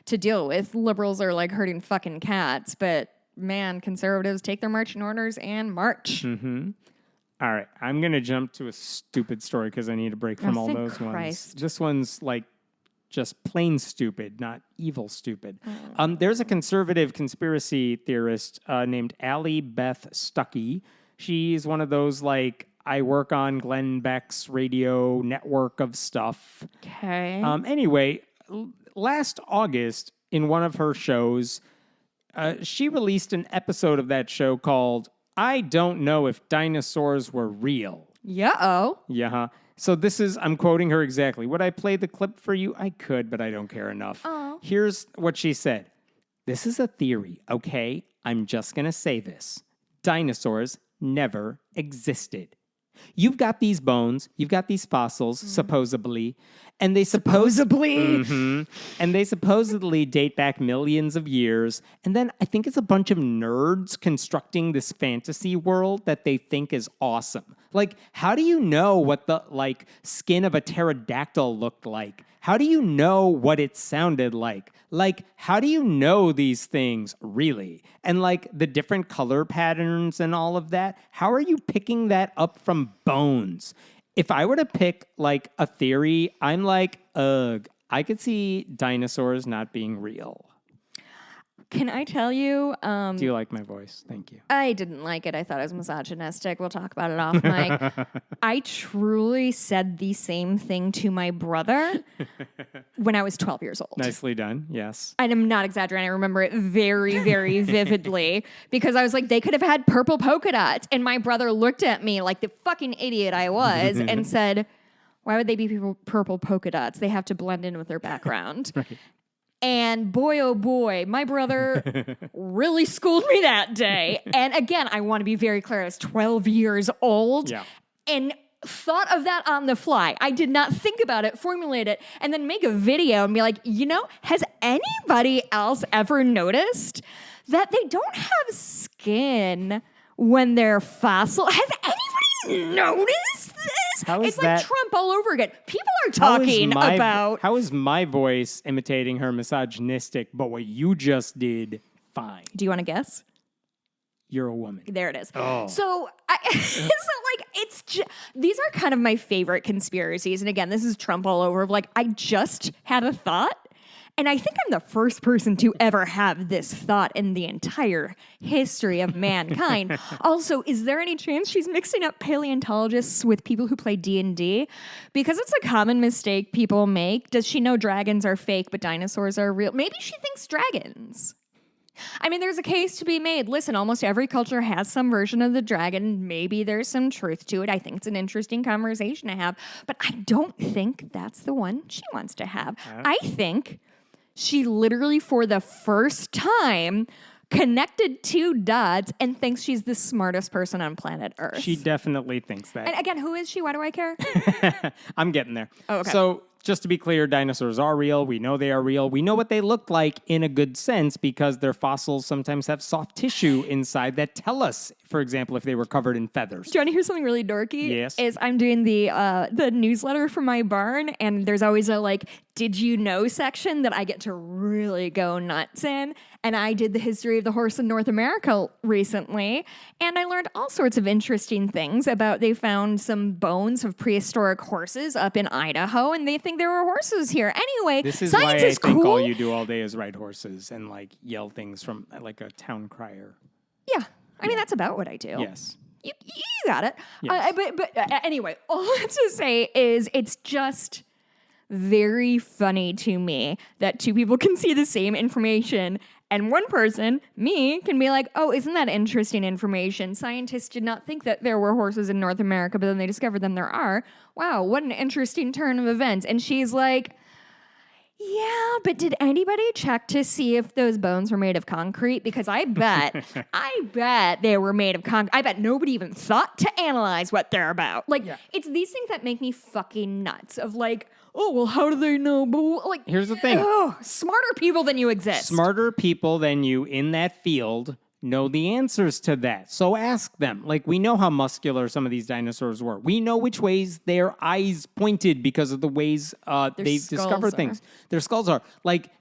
deal with. Liberals are like herding fucking cats, but man, conservatives take their marching orders and march. Mm-hmm. All right, I'm going to jump to a stupid story because I need a break from all those ones. This one's like just plain stupid, not evil stupid. There's a conservative conspiracy theorist named Allie Beth Stuckey. She's one of those, like, I work on Glenn Beck's radio network of stuff. Okay. Anyway, last August, in one of her shows, she released an episode of that show called I Don't Know If Dinosaurs Were Real. Yeah-oh. Yeah. So this is, I'm quoting her exactly. Would I play the clip for you? I could, but I don't care enough. Oh. Here's what she said. This is a theory, okay? I'm just going to say this. Dinosaurs never existed. You've got these bones, you've got these fossils, supposedly, and they supposedly date back millions of years. And then I think it's a bunch of nerds constructing this fantasy world that they think is awesome. Like, how do you know what the skin of a pterodactyl looked like? How do you know what it sounded like? Like, how do you know these things, really? And, like, the different color patterns and all of that, how are you picking that up from bones? If I were to pick, like, a theory, I'm like, ugh, I could see dinosaurs not being real. Can I tell you? Do you like my voice? Thank you. I didn't like it. I thought it was misogynistic. We'll talk about it off mic. I truly said the same thing to my brother when I was 12 years old. Nicely done. Yes. And I'm not exaggerating. I remember it very, very vividly because I was like, they could have had purple polka dots. And my brother looked at me like the fucking idiot I was and said, why would they be purple polka dots? They have to blend in with their background. Right. And boy, oh boy, my brother really schooled me that day. And again, I want to be very clear. I was 12 years old. Yeah. And thought of that on the fly. I did not think about it, formulate it, and then make a video and be like, has anybody else ever noticed that they don't have skin when they're fossil? Has anybody noticed this? It's like Trump all over again. People are talking about... How is my voice imitating her misogynistic, but what you just did, fine? Do you want to guess? You're a woman. There it is. Oh. So, these are kind of my favorite conspiracies. And again, this is Trump all over. I just had a thought. And I think I'm the first person to ever have this thought in the entire history of mankind. Also, is there any chance she's mixing up paleontologists with people who play D&D? Because it's a common mistake people make. Does she know dragons are fake, but dinosaurs are real? Maybe she thinks dragons. I mean, there's a case to be made. Listen, almost every culture has some version of the dragon. Maybe there's some truth to it. I think it's an interesting conversation to have. But I don't think that's the one she wants to have. I think she literally, for the first time, connected two dots and thinks she's the smartest person on planet Earth. She definitely thinks that. And again, who is she? Why do I care? I'm getting there. Oh, okay. So just to be clear, dinosaurs are real. We know they are real. We know what they look like in a good sense because their fossils sometimes have soft tissue inside that tell us, for example, if they were covered in feathers. Do you want to hear something really dorky? Yes. Is I'm doing the newsletter for my barn, and there's always a did you know section that I get to really go nuts in. And I did the history of the horse in North America recently, and I learned all sorts of interesting things about they found some bones of prehistoric horses up in Idaho, and they think there were horses here. Anyway, this is science why I is think cool. all you do all day is ride horses and yell things from a town crier. Yeah. I mean, that's about what I do. Yes. You got it. Yes. But anyway, all that's to say is it's just very funny to me that two people can see the same information and one person, me, can be like, oh, isn't that interesting information? Scientists did not think that there were horses in North America, but then they discovered them there are. Wow, what an interesting turn of events. And she's like, yeah, but did anybody check to see if those bones were made of concrete? Because I bet they were made of concrete. I bet nobody even thought to analyze what they're about. It's these things that make me fucking nuts of oh, well, how do they know? Here's the thing. Oh, smarter people than you exist. Smarter people than you in that field know the answers to that. So ask them. We know how muscular some of these dinosaurs were. We know which ways their eyes pointed because of the ways they discover things. Their skulls are.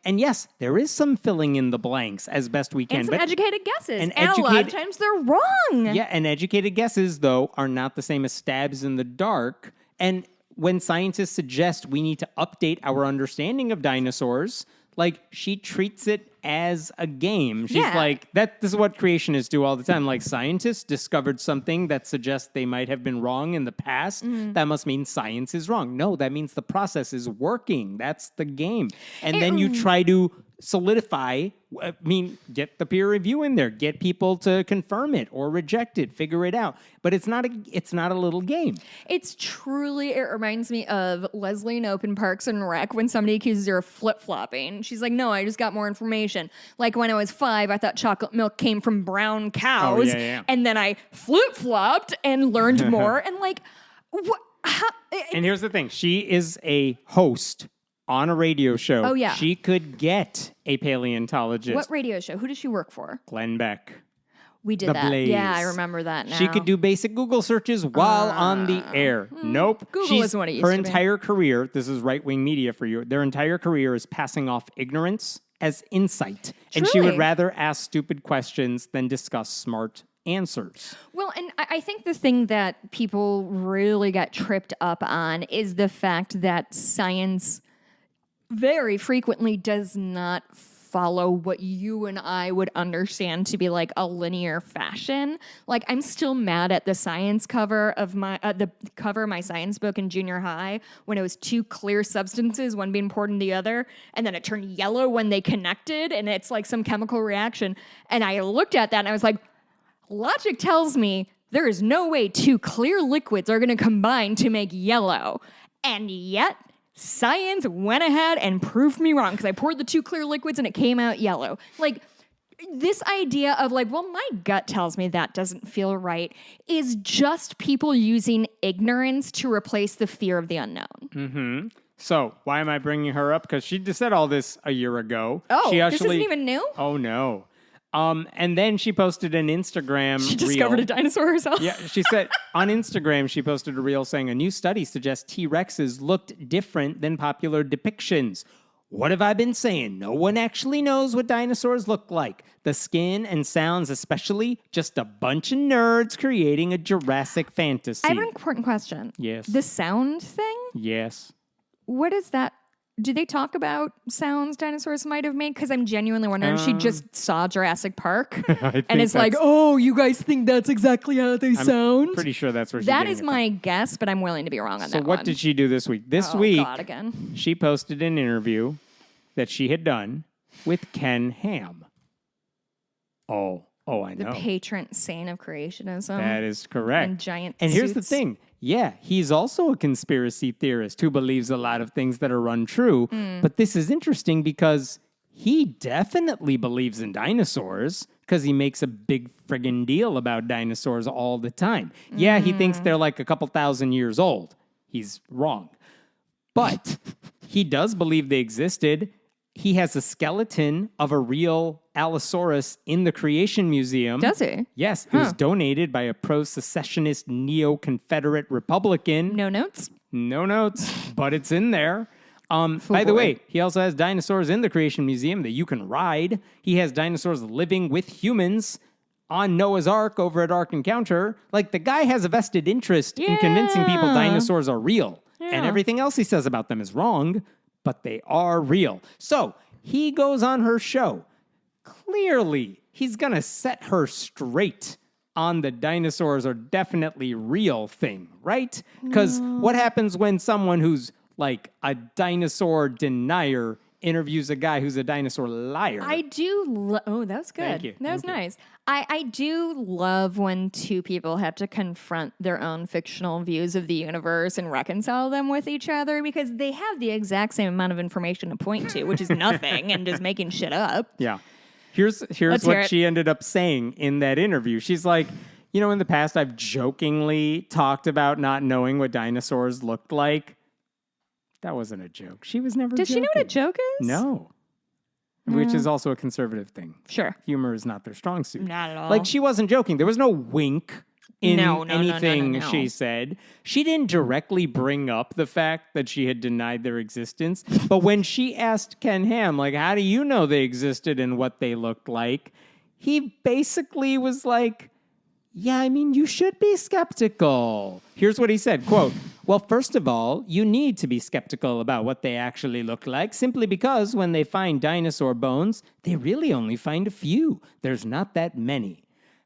And yes, there is some filling in the blanks as best we can. And some educated guesses. And a lot of times they're wrong. Yeah, and educated guesses, though, are not the same as stabs in the dark. And when scientists suggest we need to update our understanding of dinosaurs, she treats it as a game. She's this is what creationists do all the time. Scientists discovered something that suggests they might have been wrong in the past. Mm-hmm. That must mean science is wrong. No, that means the process is working. That's the game. And then you try to solidify, get the peer review in there, get people to confirm it or reject it, figure it out. But it's not a little game. It reminds me of Leslie in Open Parks and Rec when somebody accuses her of flip-flopping. She's like, no, I just got more information. When I was 5, I thought chocolate milk came from brown cows. Oh, yeah. And then I flip-flopped and learned more. And what? And here's the thing. She is a host on a radio show. Oh, yeah. She could get a paleontologist. What radio show? Who does she work for? Glenn Beck. We did that. Blaze. Yeah, I remember that now. She could do basic Google searches while on the air. Nope. Google isn't what it used her to be. entire career, this is right-wing media for you, their entire career is passing off ignorance as insight. And she would rather ask stupid questions than discuss smart answers. Well, and I think the thing that people really got tripped up on is the fact that science very frequently does not follow what you and I would understand to be a linear fashion. I'm still mad at the science cover of the cover of my science book in junior high when it was two clear substances, one being poured in the other, and then it turned yellow when they connected, and it's some chemical reaction. And I looked at that and I was like, logic tells me there is no way two clear liquids are going to combine to make yellow. And yet science went ahead and proved me wrong because I poured the two clear liquids and it came out yellow. this idea of like, well, my gut tells me that doesn't feel right is just people using ignorance to replace the fear of the unknown. Mm-hmm. So why am I bringing her up? Because she just said all this a year ago. Oh, this isn't even new? Oh, no. And then she posted an Instagram She discovered reel. a dinosaur herself? Yeah, she said on Instagram, she posted a reel saying a new study suggests T-Rexes looked different than popular depictions. What have I been saying? No one actually knows what dinosaurs look like. The skin and sounds especially, just a bunch of nerds creating a Jurassic fantasy. I have an important question. Yes. The sound thing? Yes. What is that? Do they talk about sounds dinosaurs might have made? Because I'm genuinely wondering if she just saw Jurassic Park and is like, oh, you guys think that's exactly how they sound? Pretty sure that's where she's That getting is it my guess, but I'm willing to be wrong on So that what one. did she do this week? This Oh, week, God, again. she posted an interview that she had done with Ken Ham. Oh, I The know. patron saint of creationism. That is correct. And giant And here's the suits. thing. Yeah, he's also a conspiracy theorist who believes a lot of things that are untrue. But this is interesting because he definitely believes in dinosaurs because he makes a big friggin' deal about dinosaurs all the time. Yeah, he thinks they're like a couple thousand years old. He's wrong. But he does believe they existed. He has a skeleton of a real Allosaurus in the Creation Museum. Does he? Yes, it was donated by a pro-secessionist neo-Confederate Republican. No notes? No notes, but it's in there. By the boy. way, he also has dinosaurs in the Creation Museum that you can ride. He has dinosaurs living with humans on Noah's Ark over at Ark Encounter. Like, the guy has a vested interest in convincing people Yeah. dinosaurs are real. And Yeah. everything else he says about them is wrong, but they are real. So he goes on her show. Clearly, he's going to set her straight on the dinosaurs are definitely real thing, right? Because what happens when someone who's like a dinosaur denier interviews a guy who's a dinosaur liar? I do. Oh, that was good. Thank you. That was Thank you. nice. I do love when two people have to confront their own fictional views of the universe and reconcile them with each other because they have the exact same amount of information to point to, which is nothing and just making shit up. Yeah. Here's hear what it. she ended up saying in that interview. She's like, in the past I've jokingly talked about not knowing what dinosaurs looked like. That wasn't a joke. She was never Does she know what a joke is? No. Which is also a conservative thing. Sure. Humor is not their strong suit. Not at all. Like, she wasn't joking. There was no wink in No, anything no. she said. She didn't directly bring up the fact that she had denied their existence. But when she asked Ken Ham, like, how do you know they existed and what they looked like? He basically was like, yeah, I mean, you should be skeptical. Here's what he said, quote, well, first of all, you need to be skeptical about what they actually look like, simply because when they find dinosaur bones, they really only find a few. There's not that many.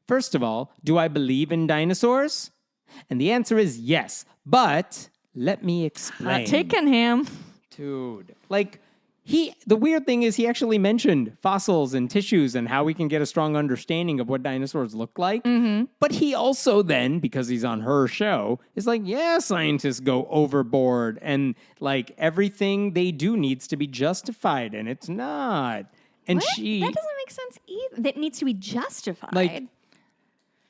First of all, do I believe in dinosaurs? And the answer is yes, but let me explain. Taken him. Dude, like, the weird thing is he actually mentioned fossils and tissues and how we can get a strong understanding of what dinosaurs look like. But he also then, because he's on her show, is like, yeah, scientists go overboard and like everything they do needs to be justified and it's not. And What? she, That doesn't make sense either. That needs to be justified. like,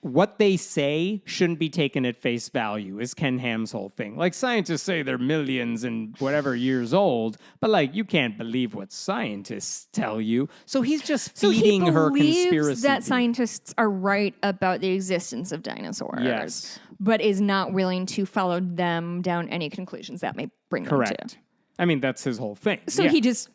what they say shouldn't be taken at face value is Ken Ham's whole thing. Like, scientists say they're millions and whatever years old, but like, you can't believe what scientists tell you. So he's just feeding her conspiracy. That scientists are right about the existence of dinosaurs. Yes. But is not willing to follow them down any conclusions that may bring them Correct. to. I mean, that's his whole thing. So Yeah. he just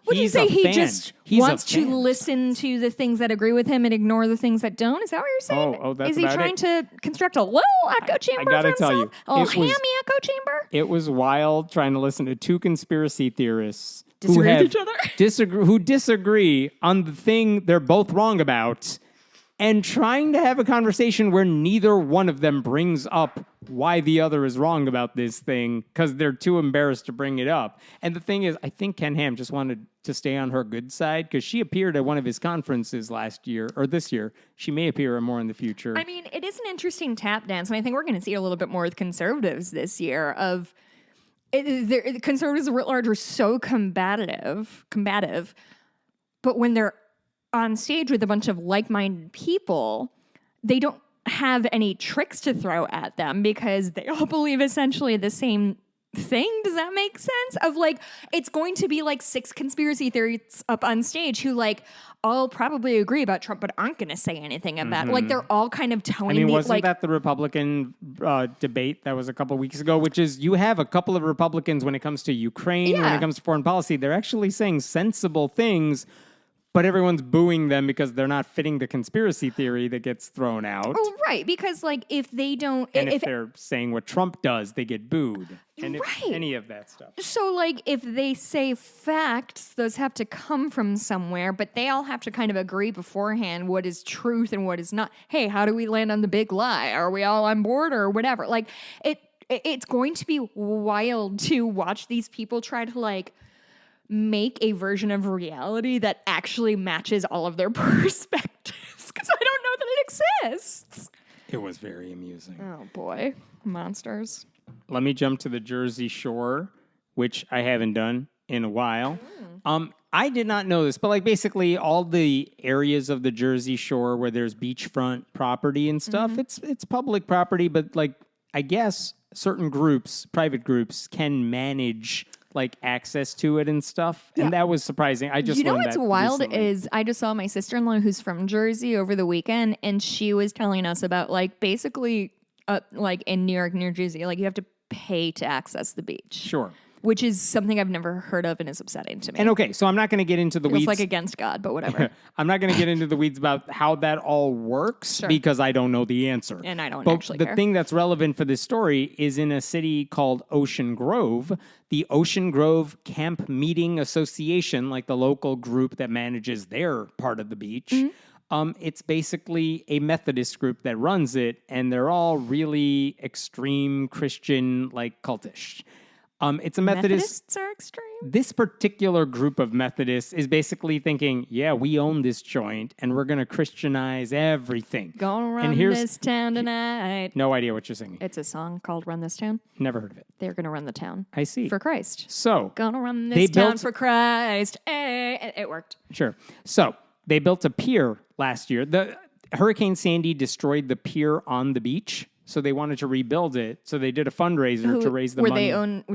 would you He's say a he fan. just He's a wants to fan. listen to the things that agree with him and ignore the things that don't? Is that what you're saying? Oh, that's Is he about trying it. to construct a little echo chamber gotta for tell himself? you, A it little was- hammy echo chamber? It was wild trying to listen to two conspiracy theorists Disagree who with each other? disagree on the thing they're both wrong about, and trying to have a conversation where neither one of them brings up why the other is wrong about this thing because they're too embarrassed to bring it up. And the thing is, I think Ken Ham just wanted to stay on her good side because she appeared at one of his conferences last year or this year. She may appear more in the future. I mean, it is an interesting tap dance, and I think we're going to see a little bit more with conservatives this year. The conservatives writ large are so combative, but when they're on stage with a bunch of like-minded people, they don't have any tricks to throw at them because they all believe essentially the same thing. Does that make sense? Of like, it's going to be like 6 conspiracy theorists up on stage who like all probably agree about Trump, but aren't going to say anything about it. Like they're all kind of telling wasn't that the Republican debate that was a couple weeks ago, which is you have a couple of Republicans when it comes to Ukraine, when it comes to foreign policy, they're actually saying sensible things, but everyone's booing them because they're not fitting the conspiracy theory that gets thrown out. Oh, right. Because, like, if they don't... And if they're saying what Trump does, they get booed. And right. any of that stuff. So, like, if they say facts, those have to come from somewhere, but they all have to kind of agree beforehand what is truth and what is not. Hey, how do we land on the big lie? Are we all on board or whatever? Like, it's going to be wild to watch these people try to, like, make a version of reality that actually matches all of their perspectives, because I don't know that it exists. It was very amusing. Oh, boy. Monsters. Let me jump to the Jersey Shore, which I haven't done in a while. I did not know this, but like basically all the areas of the Jersey Shore where there's beachfront property and stuff, it's public property, but like I guess certain groups, private groups, can manage like access to it and stuff. And that was surprising. I just learned what's that wild recently. is I just saw my sister-in-law who's from Jersey over the weekend, and she was telling us about like basically like in New York, New Jersey, like you have to pay to access the beach. Sure. Which is something I've never heard of and is upsetting to me. And okay, so I'm not going to get into the Feels weeds. like against God, but whatever. I'm not going to get into the weeds about how that all works because I don't know the answer. And I don't but actually the care. thing that's relevant for this story is in a city called Ocean Grove, the Ocean Grove Camp Meeting Association, like the local group that manages their part of the beach. It's basically a Methodist group that runs it, and they're all really extreme Christian, like cultish. It's a Methodists are extreme? This particular group of Methodists is basically thinking, yeah, we own this joint and we're going to Christianize everything. Gonna run this town tonight. No idea what you're singing. It's a song called Run This Town. Never heard of it. They're going to run the town. I see. For Christ. So. Gonna run this town for Christ. Hey. It worked. Sure. So they built a pier last year. The Hurricane Sandy destroyed the pier on the beach. So they wanted to rebuild it. So they did a fundraiser to raise the money.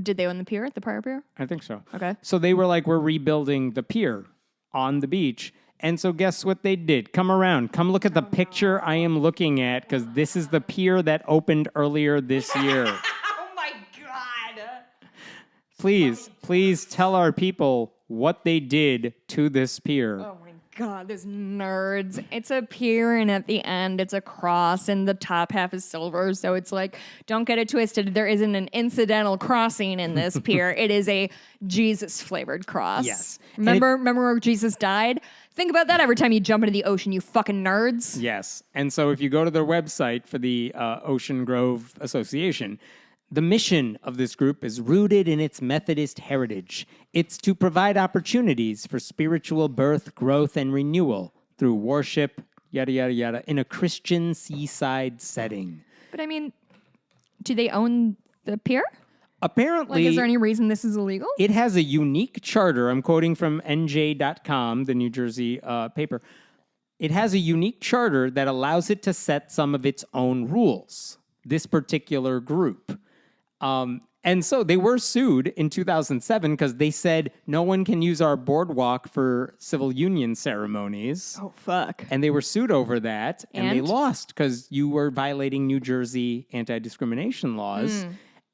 Did they own the pier, the prior pier? I think so. Okay. So they were like, we're rebuilding the pier on the beach. And so guess what they did? Come around. Come look at the picture I am looking at, because this is the pier that opened earlier this year. Oh, my God. Please tell our people what they did to this pier. Oh, my God, those nerds. It's a pier, and at the end, it's a cross, and the top half is silver. So it's like, don't get it twisted. There isn't an incidental crossing in this pier. It is a Jesus-flavored cross. Yes. Remember where Jesus died? Think about that every time you jump into the ocean, you fucking nerds. Yes. And so if you go to their website for the Ocean Grove Association, the mission of this group is rooted in its Methodist heritage. It's to provide opportunities for spiritual birth, growth, and renewal through worship, yada, yada, yada, in a Christian seaside setting. But I mean, do they own the pier? Apparently, Like, is there any reason this is illegal? it has a unique charter. I'm quoting from NJ.com, the New Jersey paper. It has a unique charter that allows it to set some of its own rules, this particular group. And so they were sued in 2007 because they said no one can use our boardwalk for civil union ceremonies. Oh, fuck. And they were sued over that, and they And? lost because you were violating New Jersey anti-discrimination laws.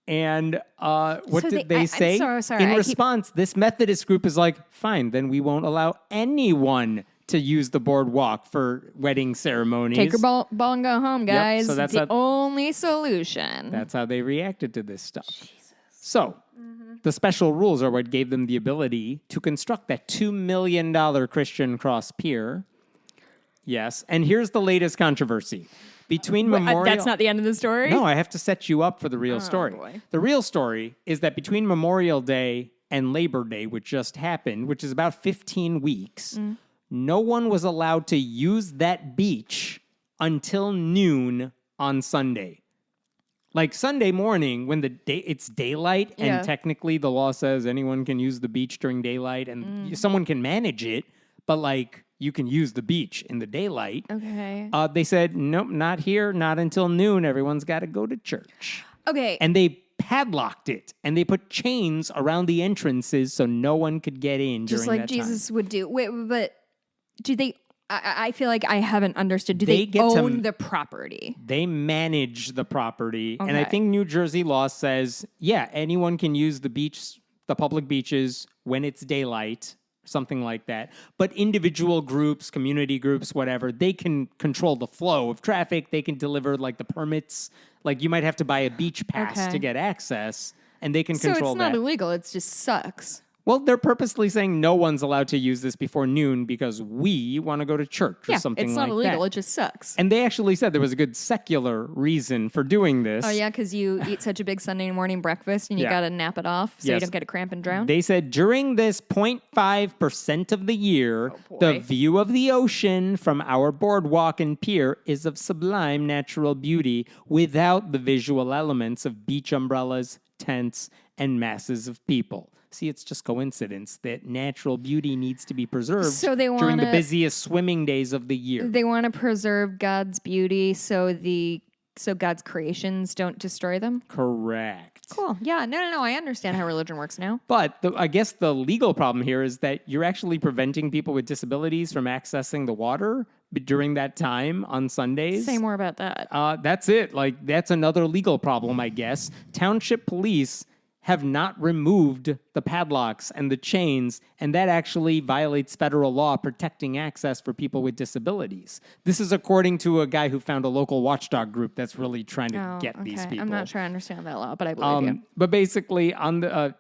And what So did they- they I'm say? sorry, In I keep- response, this Methodist group is like, fine, then we won't allow anyone to use the boardwalk for wedding ceremonies. Take your ball and go home, guys. so that's the how- only solution. That's how they reacted to this stuff. So, the special rules are what gave them the ability to construct that $2 million Christian cross pier. Yes, and here's the latest controversy. Between Memorial... That's not the end of the story? No, I have to set you up for the real story. boy. The real story is that between Memorial Day and Labor Day, which just happened, which is about 15 weeks, no one was allowed to use that beach until noon on Sunday. Like Sunday morning, when it's daylight, Yeah. and technically the law says anyone can use the beach during daylight, and someone can manage it, but like you can use the beach in the daylight. Okay. They said, nope, not here, not until noon. Everyone's got to go to church. Okay. And they padlocked it, and they put chains around the entrances so no one could get in just during like that Jesus time. would do. Wait, but do they? I feel like I haven't understood. Do They they get own the property? They manage the property. And I Okay. think New Jersey law says, yeah, anyone can use the beach, the public beaches, when it's daylight, something like that. But individual groups, community groups, whatever, they can control the flow of traffic. They can deliver like the permits. Like you might have to buy a beach pass Okay. to get access, and they can So control it's not that. illegal. It just sucks. Well, they're purposely saying no one's allowed to use this before noon because we want to go to church or Yeah, something it's like not illegal. that. It just sucks. And they actually said there was a good secular reason for doing this. Oh yeah, because you eat such a big Sunday morning breakfast and you Yeah. gotta nap it off so you Yes. don't get a cramp and drown. They said during this 0.5% of the year, the boy. view of the ocean from our boardwalk and pier is of sublime natural beauty without the visual elements of beach umbrellas, tents, and masses of people. See, it's just coincidence that natural beauty needs to be preserved So they during the wanna- busiest swimming days of the year. They want to preserve God's beauty so God's creations don't destroy them. Correct. Cool. Yeah. No. I understand how religion works now. But I guess the legal problem here is that you're actually preventing people with disabilities from accessing the water during that time on Sundays. Say more about that. That's it. Like, that's another legal problem, I guess. Township police have not removed the padlocks and the chains, and that actually violates federal law protecting access for people with disabilities. This is according to a guy who found a local watchdog group that's really trying to get these people. I'm not sure I understand that law, but I believe you. But basically, on the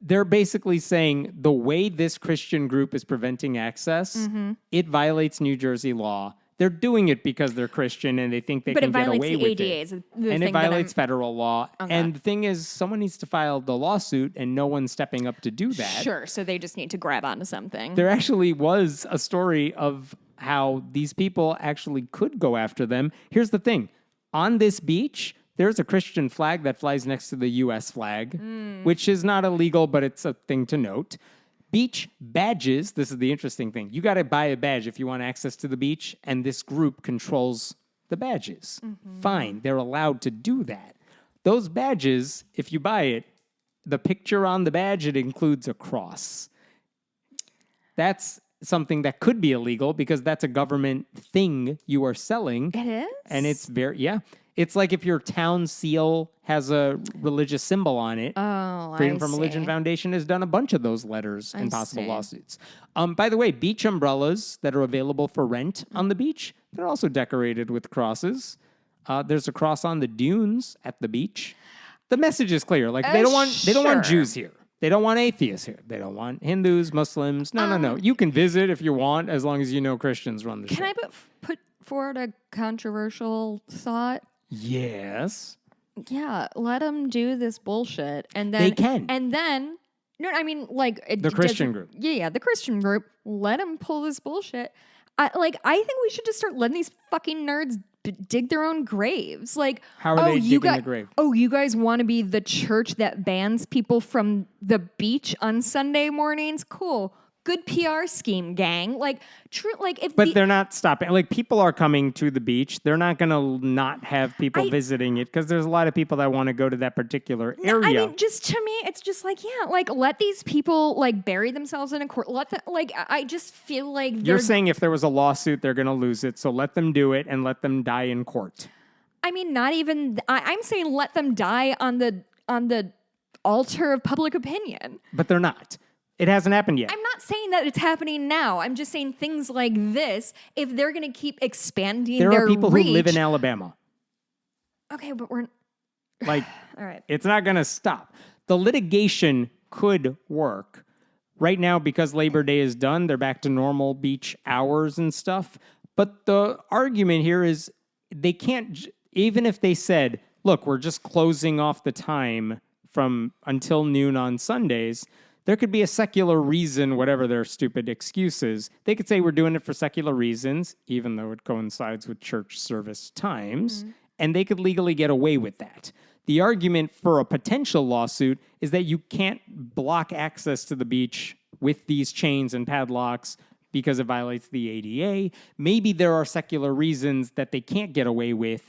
they're basically saying the way this Christian group is preventing access, Mm-hmm. it violates New Jersey law. They're doing it because they're Christian and they think they But can it get violates away the with ADA it. is the And it thing that violates I'm- federal law. And the thing is, someone needs to file the lawsuit, and no one's stepping up to do that. Sure. So they just need to grab onto something. There actually was a story of how these people actually could go after them. Here's the thing. On this beach, there's a Christian flag that flies next to the U.S. flag, which is not illegal, but it's a thing to note. Beach badges, this is the interesting thing. You got to buy a badge if you want access to the beach, and this group controls the badges. Fine, they're allowed to do that. Those badges, if you buy it, the picture on the badge, it includes a cross. That's something that could be illegal because that's a government thing you are selling. It is? And it's it's like if your town seal has a religious symbol on it. Oh, Freedom I from Religion see. Foundation has done a bunch of those letters and possible see. lawsuits. By the way, beach umbrellas that are available for rent on the beach, they're also decorated with crosses. There's a cross on the dunes at the beach. The message is clear. Like they don't want sure. Jews here. They don't want atheists here. They don't want Hindus, Muslims. No. You can visit if you want, as long as you know Christians run the show. Can I put forward a controversial thought? Yes. Yeah, let them do this bullshit, and then They can. And then, no, I mean, like The Christian group. Yeah, the Christian group. Let them pull this bullshit. I think we should just start letting these fucking nerds dig their own graves. Like, How are they you digging the grave? Oh, you guys want to be the church that bans people from the beach on Sunday mornings? Cool. Good PR scheme, gang. Like, true. Like, if But they're not stopping. Like, people are coming to the beach. They're not going to not have people I- visiting it because there's a lot of people that want to go to that particular area. I mean, just to me, it's just like, yeah, like let these people like bury themselves in a court. Let them like. I just feel like You're they're. saying if there was a lawsuit, they're going to lose it. So let them do it and let them die in court. I mean, not even. I'm saying let them die on the altar of public opinion. But they're not. It hasn't happened yet. I'm not saying that it's happening now. I'm just saying things like this. If they're going to keep expanding There their are people reach, who live in Alabama. Okay, but we're Like, all right. it's not going to stop. The litigation could work. Right now, because Labor Day is done, they're back to normal beach hours and stuff. But the argument here is they can't, even if they said, look, we're just closing off the time from until noon on Sundays, there could be a secular reason, whatever their stupid excuse is. They could say we're doing it for secular reasons, even though it coincides with church service times, and they could legally get away with that. The argument for a potential lawsuit is that you can't block access to the beach with these chains and padlocks because it violates the ADA. Maybe there are secular reasons that they can't get away with,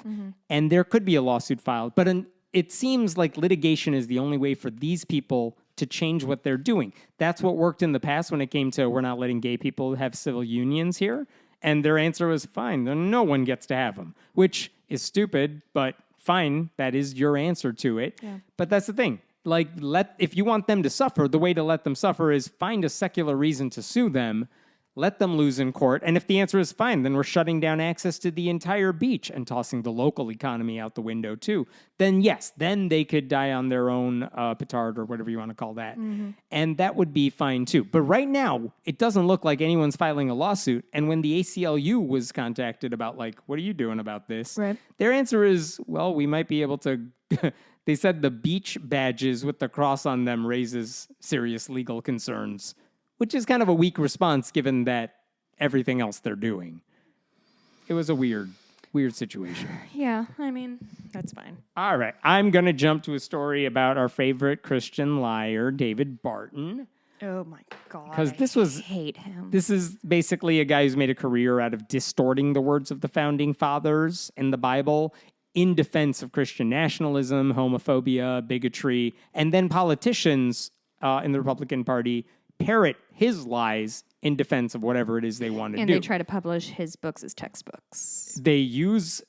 and there could be a lawsuit filed. But it seems like litigation is the only way for these people to change what they're doing. That's what worked in the past when it came to we're not letting gay people have civil unions here. And their answer was fine. Then no one gets to have them, which is stupid, but fine. That is your answer to it. Yeah. But that's the thing. Like, if you want them to suffer, the way to let them suffer is find a secular reason to sue them, let them lose in court. And if the answer is fine, then we're shutting down access to the entire beach and tossing the local economy out the window too. Then yes, then they could die on their own petard or whatever you want to call that. And that would be fine too. But right now, it doesn't look like anyone's filing a lawsuit. And when the ACLU was contacted about like, what are you doing about this? Right. Their answer is, well, we might be able to... They said the beach badges with the cross on them raises serious legal concerns, which is kind of a weak response given that everything else they're doing. It was a weird situation. Yeah, I mean, that's fine. All right. I'm going to jump to a story about our favorite Christian liar, David Barton. Oh my God. Because I hate him. This is basically a guy who's made a career out of distorting the words of the founding fathers in the Bible in defense of Christian nationalism, homophobia, bigotry, and then politicians in the Republican Party parrot his lies in defense of whatever it is they want to do. And they try to publish his books as textbooks. They use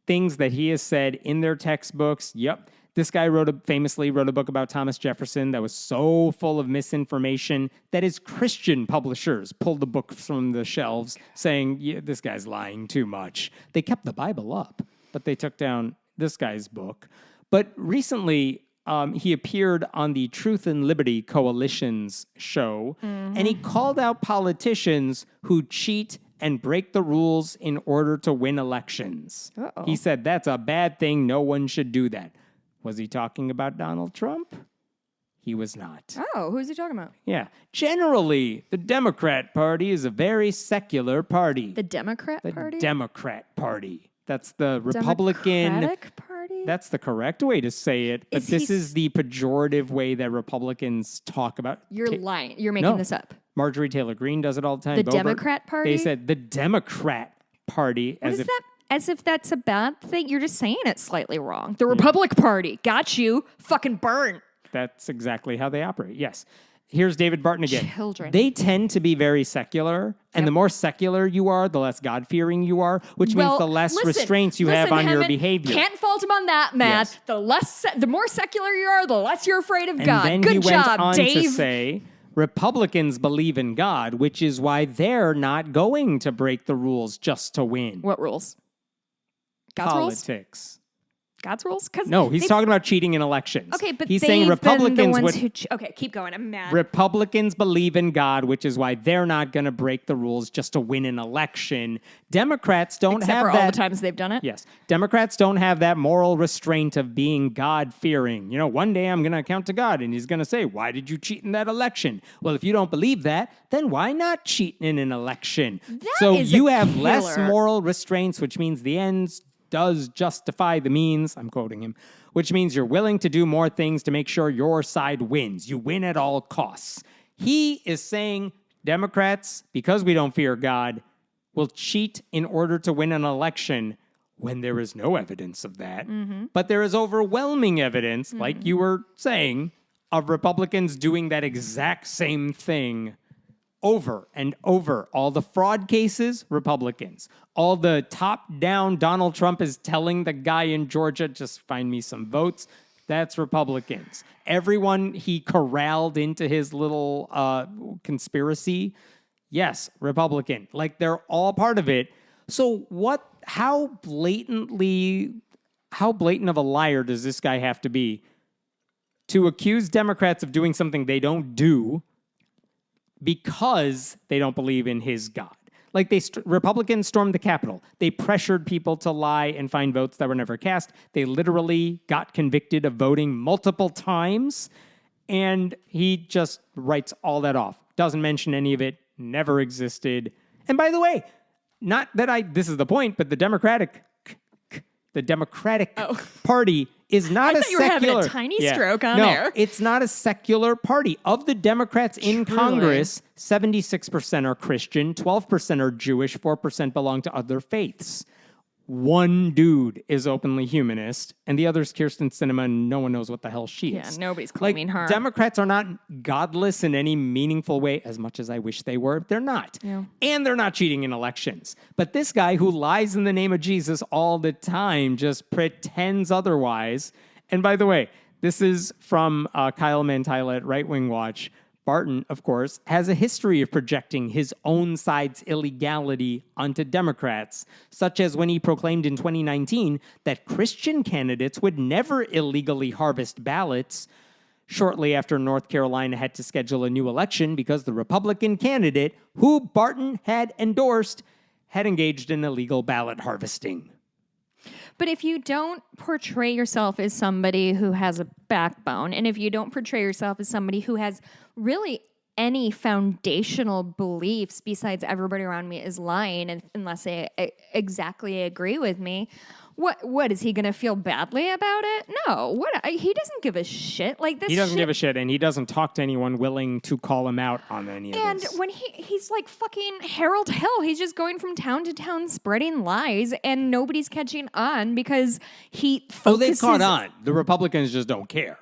things that he has said in their textbooks. Yep. This guy famously wrote a book about Thomas Jefferson that was so full of misinformation that his Christian publishers pulled the book from the shelves saying, yeah, this guy's lying too much. They kept the Bible up, but they took down this guy's book. But recently, he appeared on the Truth and Liberty Coalition's show, and he called out politicians who cheat and break the rules in order to win elections. Uh-oh. He said that's a bad thing. No one should do that. Was he talking about Donald Trump? He was not. Oh, who's he talking about? Yeah. Generally, the Democrat Party is a very secular party. The Democrat Party? The Democrat Party. That's the Republican... Democratic Party? That's the correct way to say it, but this is the pejorative way that Republicans talk about... You're lying. You're making this up. Marjorie Taylor Greene does it all the time. The Democrat Party? They said the Democrat Party. What is that? As if that's a bad thing? You're just saying it slightly wrong. The Republic Party. Got you. Fucking burn. That's exactly how they operate, yes. Here's David Barton again. Children. They tend to be very secular, and the more secular you are, the less God-fearing you are, which means the less restraints you have on your behavior. Can't fault him on that, Matt. Yes. The more secular you are, the less you're afraid of God. And then he went on to say, Republicans believe in God, which is why they're not going to break the rules just to win. What rules? God's Politics. Rules? God's rules? No, he's talking about cheating in elections. Okay, but he's saying Republicans okay, keep going. I'm mad. Republicans believe in God, which is why they're not going to break the rules just to win an election. Democrats don't Except have for that. all the times they've done it. Yes, Democrats don't have that moral restraint of being God-fearing. You know, one day I'm going to account to God, and He's going to say, "Why did you cheat in that election?" Well, if you don't believe that, then why not cheat in an election? So you have less moral restraints, which means the ends does justify the means, I'm quoting him, which means you're willing to do more things to make sure your side wins. You win at all costs. He is saying Democrats, because we don't fear God, will cheat in order to win an election when there is no evidence of that. But there is overwhelming evidence, like you were saying, of Republicans doing that exact same thing over and over. All the fraud cases, Republicans. All the top-down Donald Trump is telling the guy in Georgia, just find me some votes, that's Republicans. Everyone he corralled into his little conspiracy, yes, Republican. Like, they're all part of it. So how blatant of a liar does this guy have to be to accuse Democrats of doing something they don't do because they don't believe in his God? Like, Republicans stormed the Capitol. They pressured people to lie and find votes that were never cast. They literally got convicted of voting multiple times, and he just writes all that off. Doesn't mention any of it, never existed. And by the way, not that this is the point, but the Democratic Party is not a thought you were secular. having a tiny stroke on there. It's not a secular party. Of the Democrats in Truly. Congress, 76% are Christian, 12% are Jewish, 4% belong to other faiths. One dude is openly humanist, and the other's Kirsten Sinema, and no one knows what the hell she is. Yeah, nobody's claiming her. Democrats are not godless in any meaningful way, as much as I wish they were. They're not. Yeah. And they're not cheating in elections. But this guy who lies in the name of Jesus all the time just pretends otherwise. And by the way, this is from Kyle Mantila at Right Wing Watch. Barton, of course, has a history of projecting his own side's illegality onto Democrats, such as when he proclaimed in 2019 that Christian candidates would never illegally harvest ballots shortly after North Carolina had to schedule a new election because the Republican candidate, who Barton had endorsed, had engaged in illegal ballot harvesting. But if you don't portray yourself as somebody who has a backbone, and if you don't portray yourself as somebody who has really any foundational beliefs besides everybody around me is lying, and unless they exactly agree with me, what is he going to feel badly about it? No, he doesn't give a shit. Like this, he doesn't give a shit, and he doesn't talk to anyone willing to call him out on any of this. And when he's like fucking Harold Hill, he's just going from town to town spreading lies, and nobody's catching on because he focuses. They've caught on. The Republicans just don't care.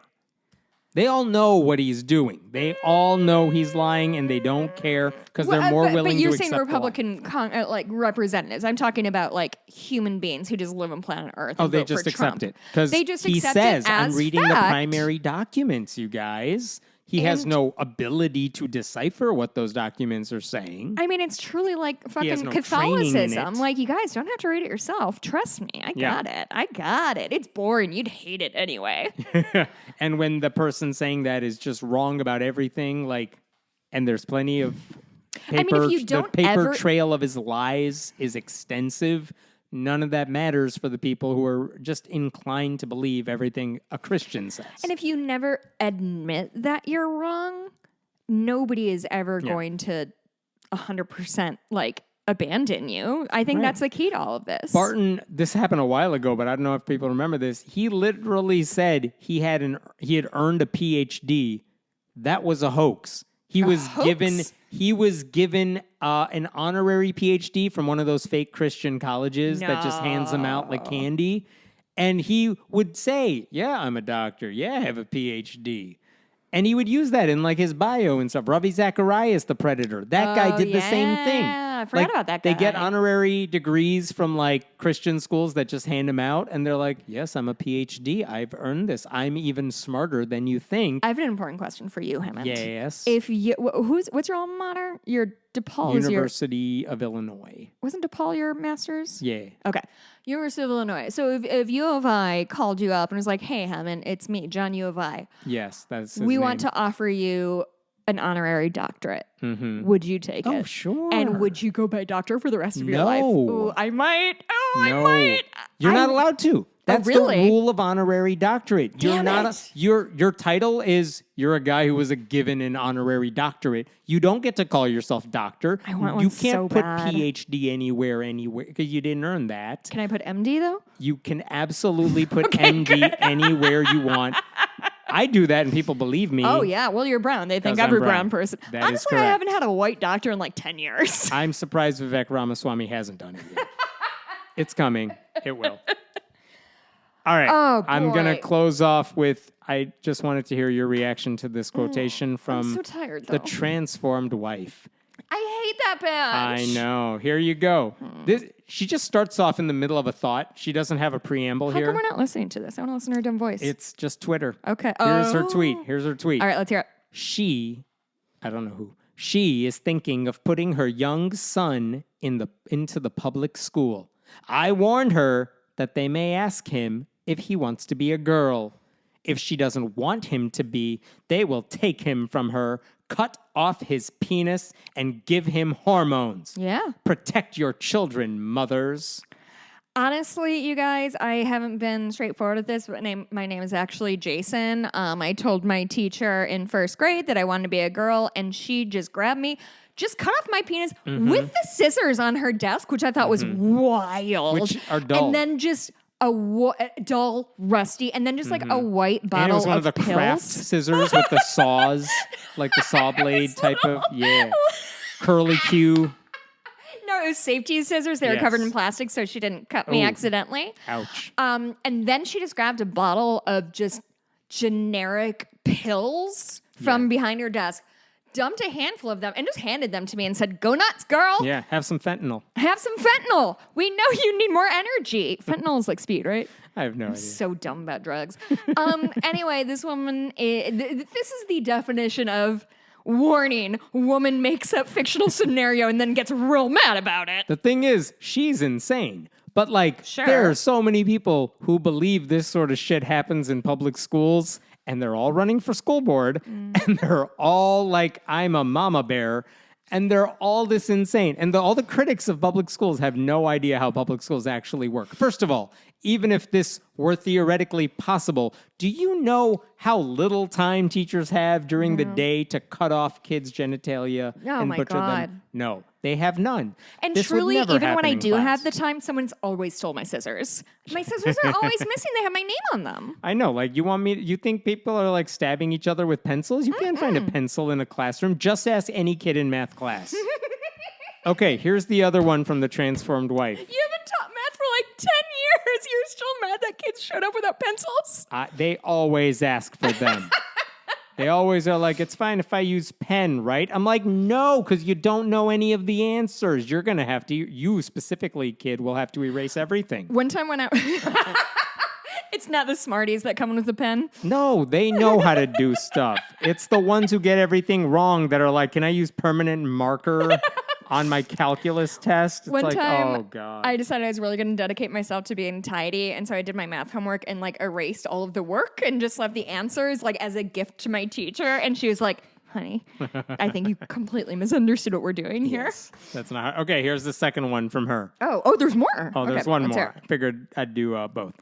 They all know what he's doing. They all know he's lying, and they don't care because they're more willing to accept. But you're saying Republican representatives. I'm talking about like human beings who just live on planet Earth. Oh, they just accept it because he says, "I'm reading the primary documents, you guys." He has no ability to decipher what those documents are saying. I mean, it's truly like fucking Catholicism. Like, you guys don't have to read it yourself. Trust me. I got it. It's boring. You'd hate it anyway. And when the person saying that is just wrong about everything, like, and there's plenty of paper, if you don't the paper trail of his lies is extensive. None of that matters for the people who are just inclined to believe everything a Christian says. And if you never admit that you're wrong, nobody is ever going to 100% like abandon you. I think that's the key to all of this. Barton, this happened a while ago, but I don't know if people remember this. He literally said he had earned a PhD. That was a hoax. He was given an honorary PhD from one of those fake Christian colleges that just hands them out like candy. And he would say, "Yeah, I'm a doctor. Yeah, I have a PhD." And he would use that in like his bio and stuff. Ravi Zacharias, the Predator. That guy did the same thing. I forgot about that guy. They get honorary degrees from like Christian schools that just hand them out. And they're like, "Yes, I'm a PhD. I've earned this. I'm even smarter than you think." I have an important question for you, Hammond. Yes. If you, what's your alma mater? Your DePaul. University of Illinois. Wasn't DePaul your master's? Yeah. Okay. University of Illinois. So if U of I called you up and was like, "Hey, Hammond, it's me, John U of I. Yes, that's his We name. want to offer you an honorary doctorate. Mm-hmm. Would you take it? Oh, sure. And would you go by doctor for the rest of your life? Ooh, I might. I might. You're not allowed to. That's the really? rule of honorary doctorate. You're not your title is you're a guy who was given an honorary doctorate. You don't get to call yourself doctor. I want one You can't so put bad. PhD anywhere because you didn't earn that. Can I put MD though? You can absolutely put MD anywhere you want. I do that and people believe me. Oh yeah. Well, you're brown. They think 'Cause I'm every brown. brown person. That is Honestly, I correct. haven't had a white doctor in like 10 years. I'm surprised Vivek Ramaswamy hasn't done it yet. It's coming. It will. All right. Oh, I'm going to boy. close off with, I just wanted to hear your reaction to this quotation from I'm so tired, The though. Transformed Wife. I hate that bitch. I know. Here you go. She just starts off in the middle of a thought. She doesn't have a preamble How here. come we're not listening to this? I want to listen to her dumb voice. It's just Twitter. Okay. Here's her Oh. tweet. Here's her tweet. All right, let's hear it. I don't know who. She is thinking of putting her young son into the public school. I warned her that they may ask him if he wants to be a girl. If she doesn't want him to be, they will take him from her, cut off his penis, and give him hormones. Yeah. Protect your children, mothers. Honestly, you guys, I haven't been straightforward with this, but my name is actually Jason. I told my teacher in first grade that I wanted to be a girl, and she just grabbed me, just cut off my penis with the scissors on her desk, which I thought was wild. Which are dull. And then just dull, rusty, and then just like a white bottle And it was one of the pills. craft scissors with the saws, like the saw blade type of, curly Q. No, it was safety scissors. They were covered in plastic, so she didn't cut me accidentally. Ouch. And then she just grabbed a bottle of just generic pills from behind her desk, dumped a handful of them, and just handed them to me and said, "Go nuts, girl. Yeah, have some fentanyl. Have some fentanyl. We know you need more energy." Fentanyl is like speed, right? I have no idea. So dumb about drugs. Anyway, this woman, this is the definition of warning. Woman makes up fictional scenario and then gets real mad about it. The thing is, she's insane. But there are so many people who believe this sort of shit happens in public schools, and they're all running for school board, and they're all like, I'm a mama bear, and they're all this insane. And all the critics of public schools have no idea how public schools actually work. First of all, even if this were theoretically possible, do you know how little time teachers have during the day to cut off kids' genitalia and my butcher God. them? No, they have none. And This would truly, never even when happen I in do class. have the time, someone's always stole my scissors. My scissors are always missing. They have my name on them. I know, you think people are like stabbing each other with pencils? You can't find a pencil in a classroom. Just ask any kid in math class. Okay, here's the other one from the transformed wife. You haven't taught math for like 10 years. You're still mad that kids showed up without pencils? They always ask for them. They always are like, it's fine if I use pen, right? I'm like, no, because you don't know any of the answers. You're going to have to, you specifically, kid, will have to erase everything. One time when I... It's not the smarties that come in with the pen. No, they know how to do stuff. It's the ones who get everything wrong that are like, can I use permanent marker on my calculus test? It's One like, time, oh, God. I decided I was really going to dedicate myself to being tidy, and so I did my math homework and like erased all of the work and just left the answers like as a gift to my teacher. And she was like, "Honey, I think you completely misunderstood what we're doing here." Yes, that's not okay. Here's the second one from her. Oh, there's more. Oh, there's Okay, one let's more. hear it. I figured I'd do both.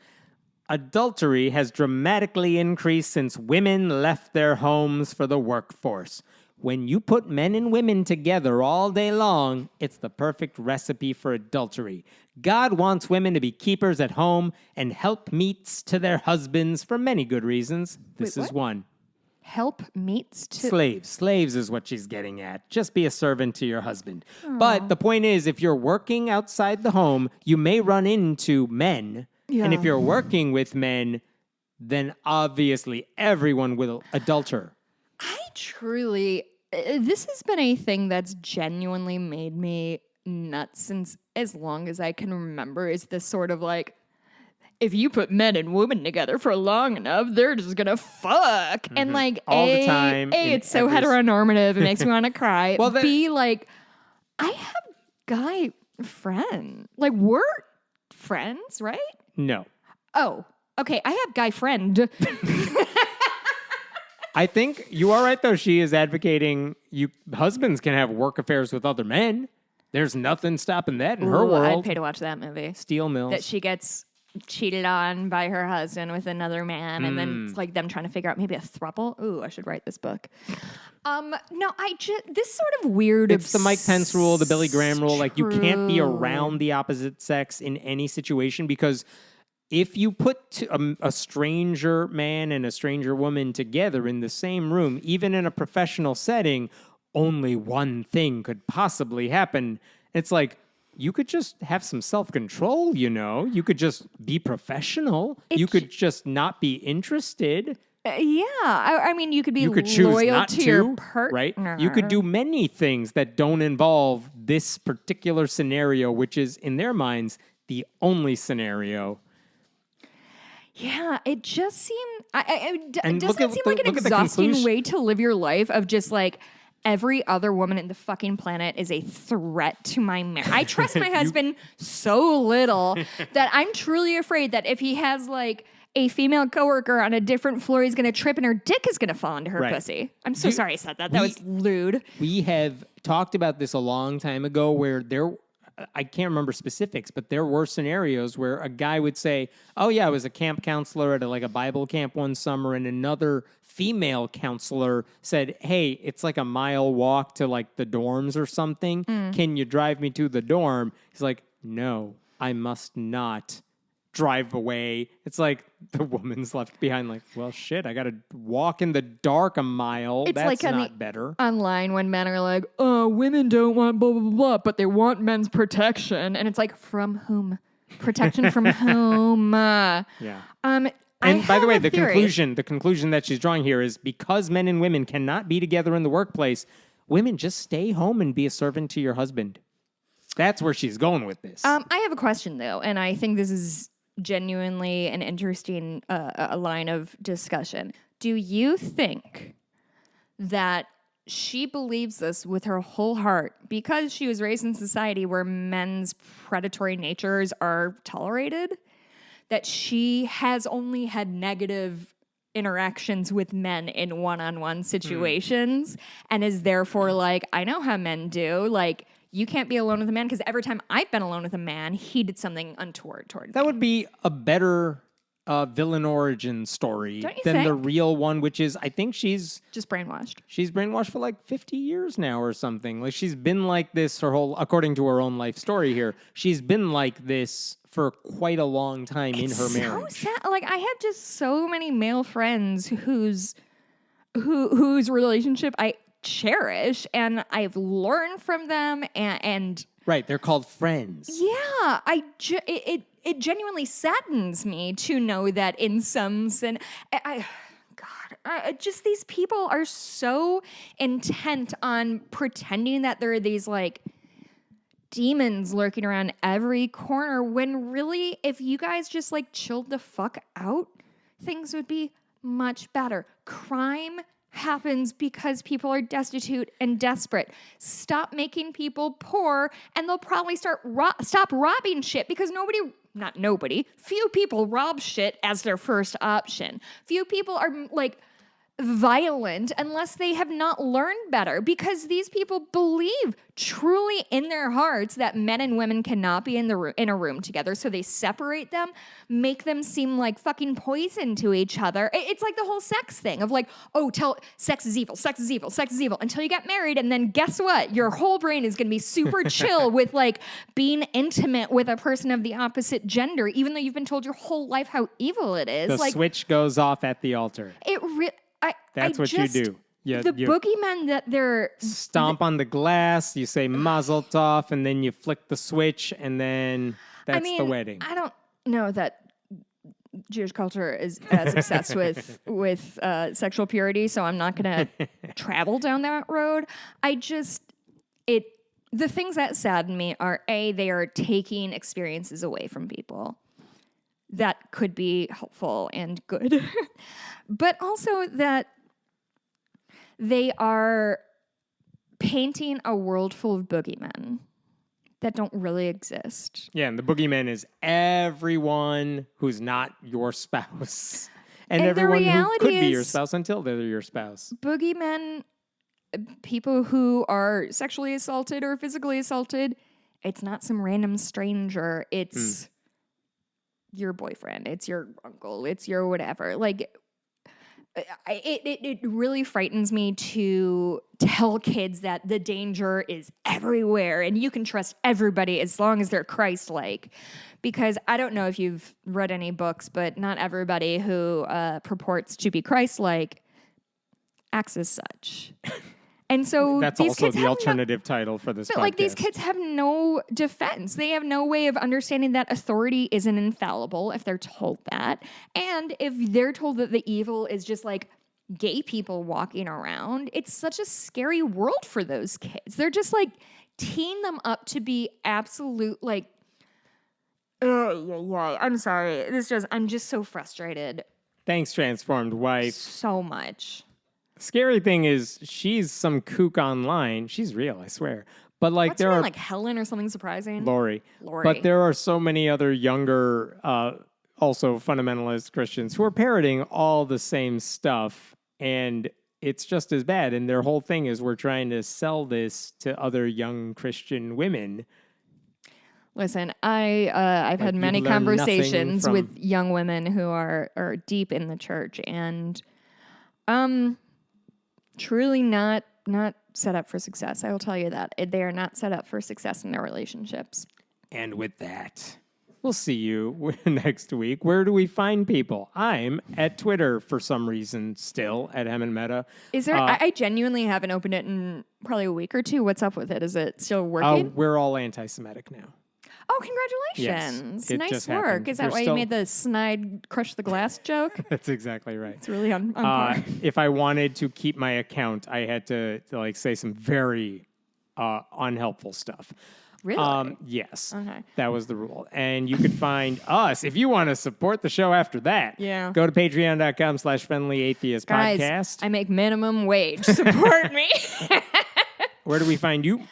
Adultery has dramatically increased since women left their homes for the workforce. When you put men and women together all day long, it's the perfect recipe for adultery. God wants women to be keepers at home and helpmeets to their husbands for many good reasons. This is what? one. Help meets to... Slaves. Slaves is what she's getting at. Just be a servant to your husband. But the point is, if you're working outside the home, you may run into men. Yeah. And if you're working with men, then obviously everyone will adulter. I truly... This has been a thing that's genuinely made me nuts since as long as I can remember, is this sort of like, if you put men and women together for long enough, they're just gonna fuck. And like, All the time, in it's so every heteronormative, it makes me want to cry. Well, B, like, I have guy friend. Like, we're friends, right? No. Oh, okay, I have guy friend. I think you are right, though. She is advocating husbands can have work affairs with other men. There's nothing stopping that in her Ooh, world. I'd pay to watch that movie. Steel mills. That she gets cheated on by her husband with another man, and then it's like them trying to figure out maybe a throuple. Ooh, I should write this book. No, this sort of weird. It's the Mike Pence rule, the Billy Graham rule. Like, you can't be around the opposite sex in any situation, because if you put a stranger man and a stranger woman together in the same room, even in a professional setting, only one thing could possibly happen. It's like, you could just have some self-control, you know? You could just be professional. You could just not be interested. Yeah, I mean, you could be You could choose loyal not to your partner. right? You could do many things that don't involve this particular scenario, which is, in their minds, the only scenario. Yeah, it just seemed. And doesn't it seem like an exhausting way to live your life of just like every other woman in the fucking planet is a threat to my marriage. I trust my husband so little that I'm truly afraid that if he has like a female coworker on a different floor, he's going to trip and her dick is going to fall into her pussy. I'm so sorry I said that. That was lewd. We have talked about this a long time ago where I can't remember specifics, but there were scenarios where a guy would say, oh yeah, I was a camp counselor at a Bible camp one summer, and another female counselor said, hey, it's like a mile walk to like the dorms or something. Can you drive me to the dorm? He's like, no, I must not. drive away. It's like the woman's left behind like, well, shit, I got to walk in the dark a mile. It's That's like not better. Online when men are like, oh, women don't want blah, blah, blah, but they want men's protection. And it's like, from whom? Protection from whom? Yeah. And by the way, the theory. conclusion that she's drawing here is because men and women cannot be together in the workplace, women just stay home and be a servant to your husband. That's where she's going with this. I have a question, though, and I think this is genuinely an interesting a line of discussion. Do you think that she believes this with her whole heart because she was raised in society where men's predatory natures are tolerated? That she has only had negative interactions with men in one-on-one situations and is therefore like, I know how men do. Like, you can't be alone with a man because every time I've been alone with a man, he did something untoward toward me. That would be a better villain origin story than the real one, which is, I think she's just brainwashed. She's brainwashed for like 50 years now or something. Like she's been like this according to her own life story here, she's been like this for quite a long time in her marriage. So sad. Like I have just so many male friends whose relationship I cherish and I've learned from them and right, they're called friends. Yeah, it genuinely saddens me to know that in some sense, just these people are so intent on pretending that there are these like demons lurking around every corner when really, if you guys just like chilled the fuck out, things would be much better. Crime happens because people are destitute and desperate. Stop making people poor and they'll probably stop robbing shit because few people rob shit as their first option. Few people are like violent unless they have not learned better because these people believe truly in their hearts that men and women cannot be in a room together, so they separate them, make them seem like fucking poison to each other. It's like the whole sex thing of like, sex is evil, sex is evil, sex is evil until you get married, and then guess what? Your whole brain is going to be super chill with like being intimate with a person of the opposite gender, even though you've been told your whole life how evil it is. The switch goes off at the altar. That's what you do. You boogeymen that they're... Stomp on the glass, you say mazel tov, and then you flick the switch, and then that's the wedding. I don't know that Jewish culture is as obsessed with sexual purity, so I'm not going to travel down that road. The things that sadden me are, A, they are taking experiences away from people that could be helpful and good, but also that they are painting a world full of boogeymen that don't really exist. Yeah, and the boogeyman is everyone who's not your spouse. And everyone who could be your spouse until they're your spouse. Boogeymen, people who are sexually assaulted or physically assaulted, it's not some random stranger. It's your boyfriend. It's your uncle. It's your whatever. Like, it really frightens me to tell kids that the danger is everywhere and you can trust everybody as long as they're Christ-like. Because I don't know if you've read any books, but not everybody who purports to be Christ-like acts as such. And so that's also the alternative title for this podcast. Like these kids have no defense. They have no way of understanding that authority isn't infallible if they're told that. And if they're told that the evil is just like gay people walking around, it's such a scary world for those kids. They're just like teeing them up to be absolute like, I'm sorry. I'm just so frustrated. Thanks, Transformed Wife. So much. Scary thing is, she's some kook online. She's real, I swear. But like, what's her name, like Helen or something surprising? Lori. But there are so many other younger, also fundamentalist Christians who are parroting all the same stuff, and it's just as bad. And their whole thing is we're trying to sell this to other young Christian women. Listen, I've had many conversations with young women who are deep in the church and truly not set up for success. I will tell you that. They are not set up for success in their relationships. And with that, We'll see you next week. Where do we find people? I'm at Twitter for some reason still at Hem and Meta. Is there? I genuinely haven't opened it in probably a week or two. What's up with it? Is it still working? We're all anti-Semitic now. Oh, congratulations. Yes, nice work. happened. Is that why you made the snide crush the glass joke? That's exactly right. It's really on par. If I wanted to keep my account, I had to like say some very unhelpful stuff. Really? Yes. Okay. That was the rule. And you could find us if you want to support the show after that. Yeah. Go to patreon.com/friendlyatheist Guys, podcast. I make minimum wage. Support me. Where do we find you?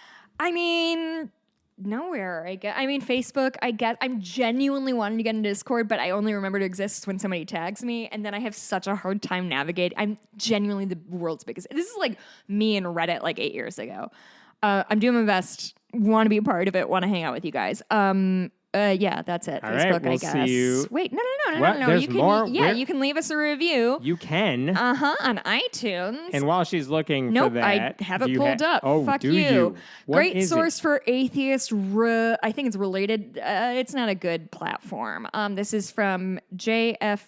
I mean, nowhere. Facebook. I'm genuinely wanting to get into Discord, but I only remember it exists when somebody tags me, and then I have such a hard time navigating. I'm genuinely the world's biggest. This is like me and Reddit like 8 years ago. I'm doing my best. Want to be a part of it. Want to hang out with you guys. Yeah, that's it. All Facebook, right, we'll I guess. see you. Wait, no. What? There's You can, more? yeah, Where? you can leave us a review. You can. On iTunes. And while she's looking for Nope, that, I have it pulled up. Oh, Fuck do you. What Great is source it? for atheist. I think it's related. It's not a good platform. This is from JFKAHL.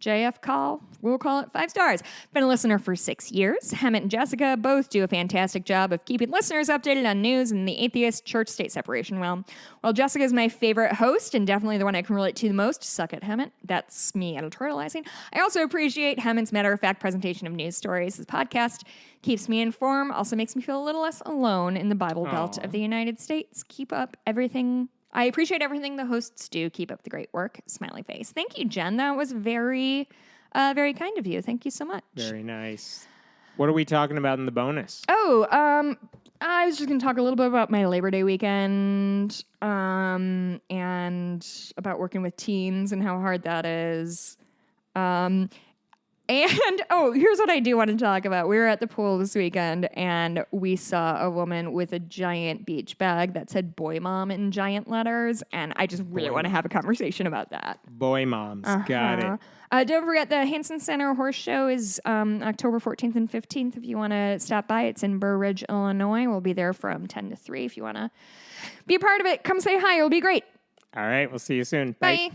JF Call, we'll call it 5 stars. Been a listener for 6 years. Hammett and Jessica both do a fantastic job of keeping listeners updated on news and the atheist church-state separation. While Jessica is my favorite host and definitely the one I can relate to the most, suck it, Hammett. That's me editorializing. I also appreciate Hammett's matter-of-fact presentation of news stories. His podcast keeps me informed, also makes me feel a little less alone in the Bible Belt of the United States. Keep up everything. I appreciate everything the hosts do. Keep up the great work. Smiley face. Thank you, Jen. That was very, very kind of you. Thank you so much. Very nice. What are we talking about in the bonus? Oh, I was just going to talk a little bit about my Labor Day weekend, and about working with teens and how hard that is. And, here's what I do want to talk about. We were at the pool this weekend, and we saw a woman with a giant beach bag that said boy mom in giant letters, and I just really want to have a conversation about that. Boy moms. Got it. Don't forget, the Hansen Center Horse Show is October 14th and 15th if you want to stop by. It's in Burr Ridge, Illinois. We'll be there from 10 to 3 if you want to be a part of it. Come say hi. It'll be great. All right. We'll see you soon. Bye.